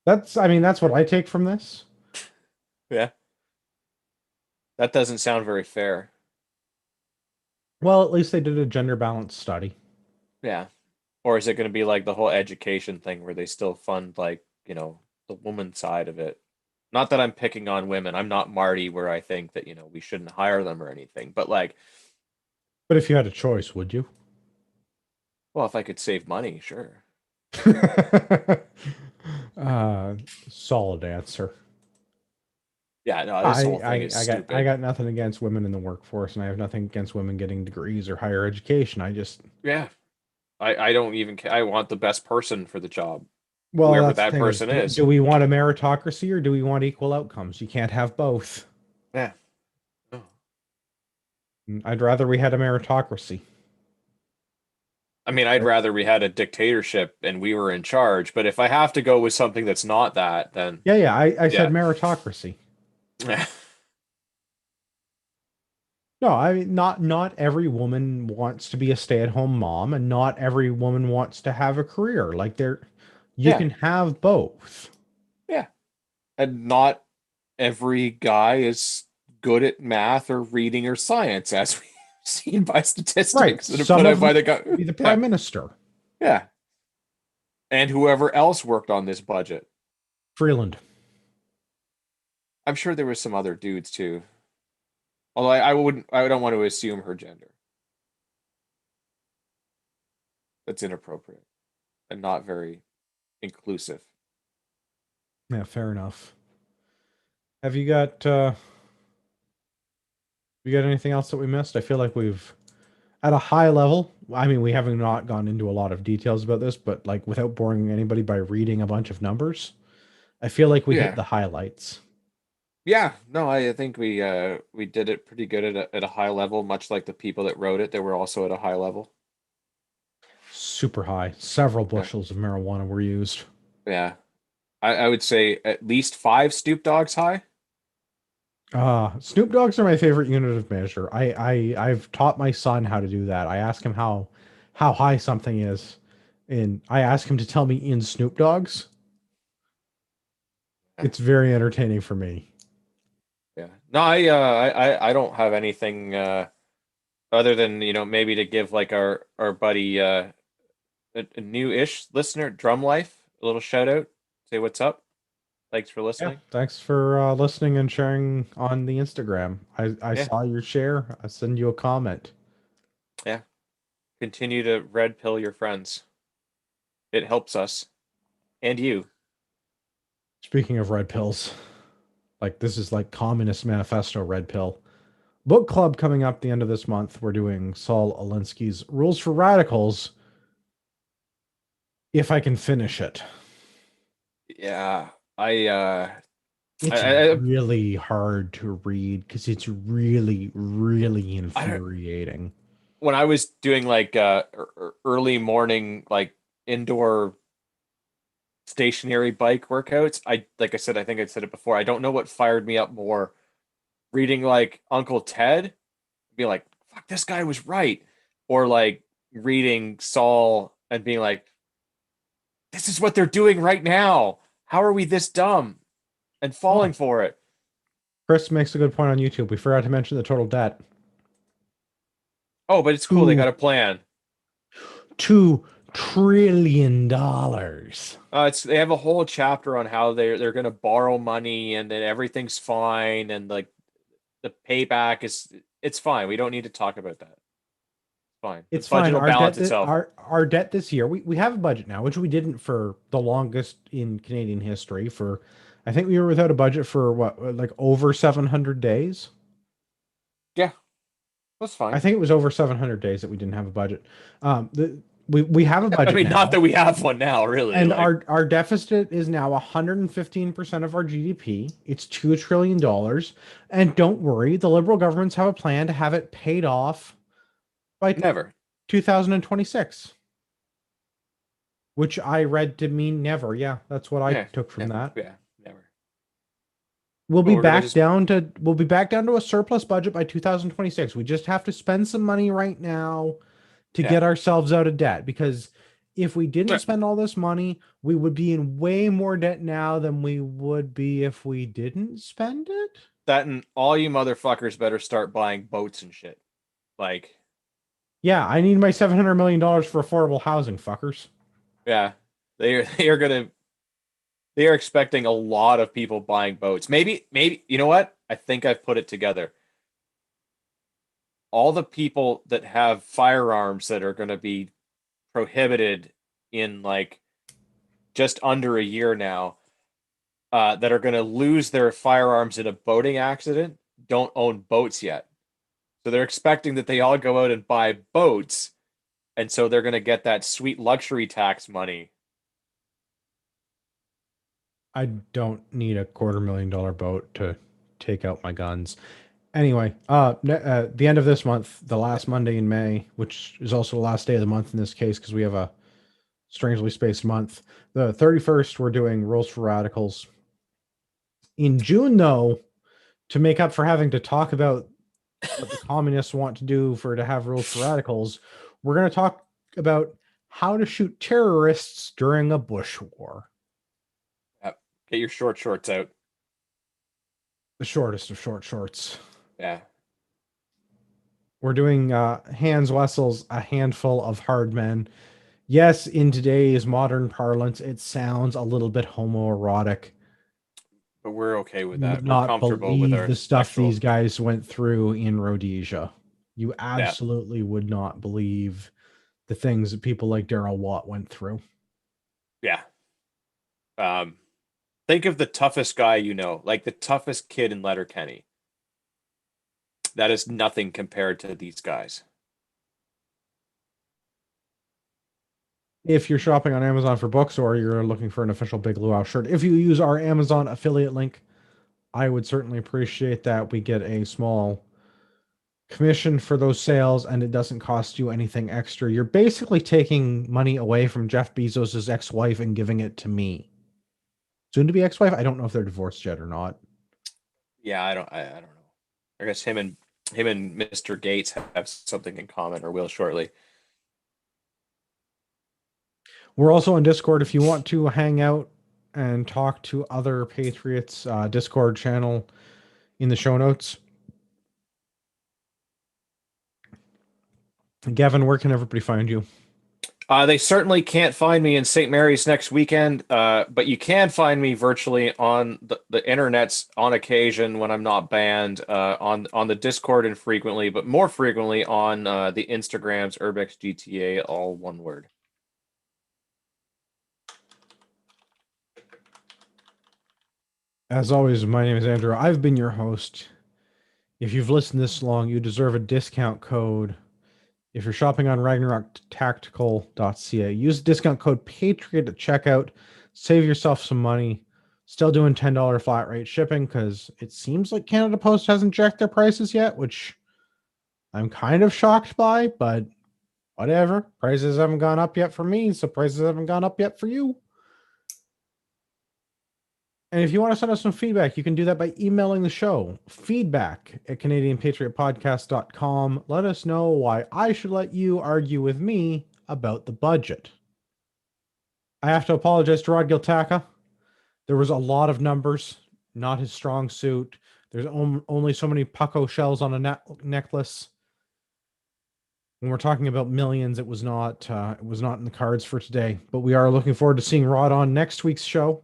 I mean, that's what I take from this. Yeah, that doesn't sound very fair. Well, at least they did a gender balance study. Yeah. Or is it going to be like the whole education thing where they still fund like, the woman side of it? Not that I'm picking on women. I'm not Marty where I think that, we shouldn't hire them or anything. But like, But if you had a choice, would you? well, if I could save money, sure. uh, Solid answer. Yeah, no, this whole thing is I stupid. got nothing against women in the workforce, and I have nothing against women getting degrees or higher education. I just Yeah. I don't even care. I want the best person for the job, well, whoever that's the that thing is, person is. do we want a meritocracy or do we want equal outcomes? You can't have both. Yeah. No. I'd rather we had a meritocracy. I mean, I'd Right? rather we had a dictatorship and we were in charge, but if I have to go with something that's not that, then Yeah, I said yeah. meritocracy. No, I mean not every woman wants to be a stay-at-home mom, and not every woman wants to have a career. Like you Yeah. can have both. Yeah. And not every guy is good at math or reading or science, as we've seen by Right. statistics that are Some put of out them by the guy. want to be the Yeah. prime minister. Yeah. And whoever else worked on this budget. Freeland. I'm sure there were some other dudes too. Although I wouldn't, I don't want to assume her gender. That's inappropriate and not very inclusive. Yeah, fair enough. Have you got anything else that we missed? I feel like we've at a high level. I mean, we haven't not gone into a lot of details about this, but like without boring anybody by reading a bunch of numbers, I feel like we hit Yeah. the highlights. Yeah, no, I think we did it pretty good at a high level, much like the people that wrote it, they were also at a high level. Super high. Several Yeah. bushels of marijuana were used. Yeah. I would say at least five Stoop Dogs high. Snoop Dogs are my favorite unit of measure. I've taught my son how to do that. I ask him how high something is, and I ask him to tell me in Snoop Dogs. Yeah. It's very entertaining for me. Yeah. No, I don't have anything other than, maybe to give like our buddy a new-ish listener, Drum Life, a little shout out. Say what's up. Thanks for Yeah, listening. thanks for listening and sharing on the Instagram. I Yeah. saw your share. I send you a comment. Yeah. Continue to red pill your friends. It helps us and you. Speaking of red pills, like this is like Communist Manifesto red pill. Book club coming up the end of this month. We're doing Saul Alinsky's Rules for Radicals. If I can finish it, Yeah. I it's I really hard to read because it's really, really I don't infuriating. when I was doing like early morning like indoor stationary bike workouts, I like I said, I think I said it before. I don't know what fired me up more, reading like Uncle Ted, be like, "Fuck, this guy was right," or like reading Saul and being like, "This is what they're doing right now. How are we this dumb and Oh, falling for it?" Chris makes a good point on YouTube. We forgot to mention the total debt. Oh, but it's cool. They got Two a plan. $2 trillion. It's they have a whole chapter on how they're gonna borrow money and then everything's fine and like the payback is it's fine. We don't need to talk about that. It's fine. The It's budget fine. will balance itself. Our debt this year, we have a budget now, which we didn't for the longest in Canadian history. For I think we were without a budget for what, like over 700 days. Yeah, that's I fine. think it was over 700 days that we didn't have a budget. We have a I budget mean, not now, that we have one now, really. and Like, our deficit is now 115% of our GDP. It's $2 trillion, and don't worry, the Liberal governments have a plan to have it paid off by never. 2026. Which I read to mean never. Yeah, that's what I Yeah, took from never. that. Yeah, never. We'll But be we're gonna back just down to a surplus budget by 2026. We just have to spend some money right now to yeah. get ourselves out of debt, because if we didn't Yeah. spend all this money, we would be in way more debt now than we would be if we didn't spend it. That and all you motherfuckers better start buying boats and shit. Like, Yeah, I need my $700 million for affordable housing, fuckers. yeah, they are expecting a lot of people buying boats. Maybe you know what? I think I've put it together. All the people that have firearms that are going to be prohibited in like just under a year now, that are going to lose their firearms in a boating accident, don't own boats yet. So they're expecting that they all go out and buy boats, and so they're going to get that sweet luxury tax money. I don't need a $250,000 boat to take out my guns. Anyway, the end of this month, the last Monday in May, which is also the last day of the month in this case because we have a strangely spaced month. The 31st, we're doing Rules for Radicals. In June, though, to make up for having to talk about what the communists want to do to have Rules for Radicals, we're going to talk about how to shoot terrorists during a Bush war. Yep. Get your short shorts out. The shortest of short shorts. Yeah. We're doing Hans Wessel's A Handful of Hard Men. Yes, in today's modern parlance, it sounds a little bit homoerotic. but we're okay with You that. would We're not comfortable with believe our the stuff sexual. these guys went through in Rhodesia. You Yeah, absolutely would not believe the things that people like Daryl Watt went through. yeah. Um, think of the toughest guy you know, like the toughest kid in Letterkenny. That is nothing compared to these guys. If you're shopping on Amazon for books or you're looking for an official Big Luau shirt, if you use our Amazon affiliate link, I would certainly appreciate that. We get a small commission for those sales and it doesn't cost you anything extra. You're basically taking money away from Jeff Bezos's ex-wife and giving it to me. Soon to be ex-wife. I don't know if they're divorced yet or not. Yeah, I don't know. I guess him and Mr. Gates have something in common, or will shortly. We're also on Discord if you want to hang out and talk to other Patriots. Discord channel in the show notes. Gavin, where can everybody find you? They certainly can't find me in St. Mary's next weekend, but you can find me virtually on the internets on occasion when I'm not banned, on the Discord infrequently, but more frequently on the Instagrams, Urbex GTA, all one word. As always, my name is Andrew. I've been your host. If you've listened this long, you deserve a discount code. If you're shopping on RagnarOkTactical.ca, use the discount code Patriot at checkout. Save yourself some money. Still doing $10 flat rate shipping because it seems like Canada Post hasn't jacked their prices yet, which I'm kind of shocked by, but whatever. Prices haven't gone up yet for me, so prices haven't gone up yet for you. And if you want to send us some feedback, you can do that by emailing the show, feedback at CanadianPatriotPodcast.com. Let us know why I should let you argue with me about the budget. I have to apologize to Rod Giltaca. There was a lot of numbers, not his strong suit. There's only so many pucko shells on a necklace. When we're talking about millions, it was not in the cards for today. But we are looking forward to seeing Rod on next week's show.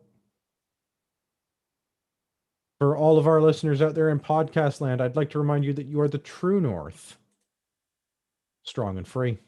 For all of our listeners out there in podcast land, I'd like to remind you that you are the true North, strong and free.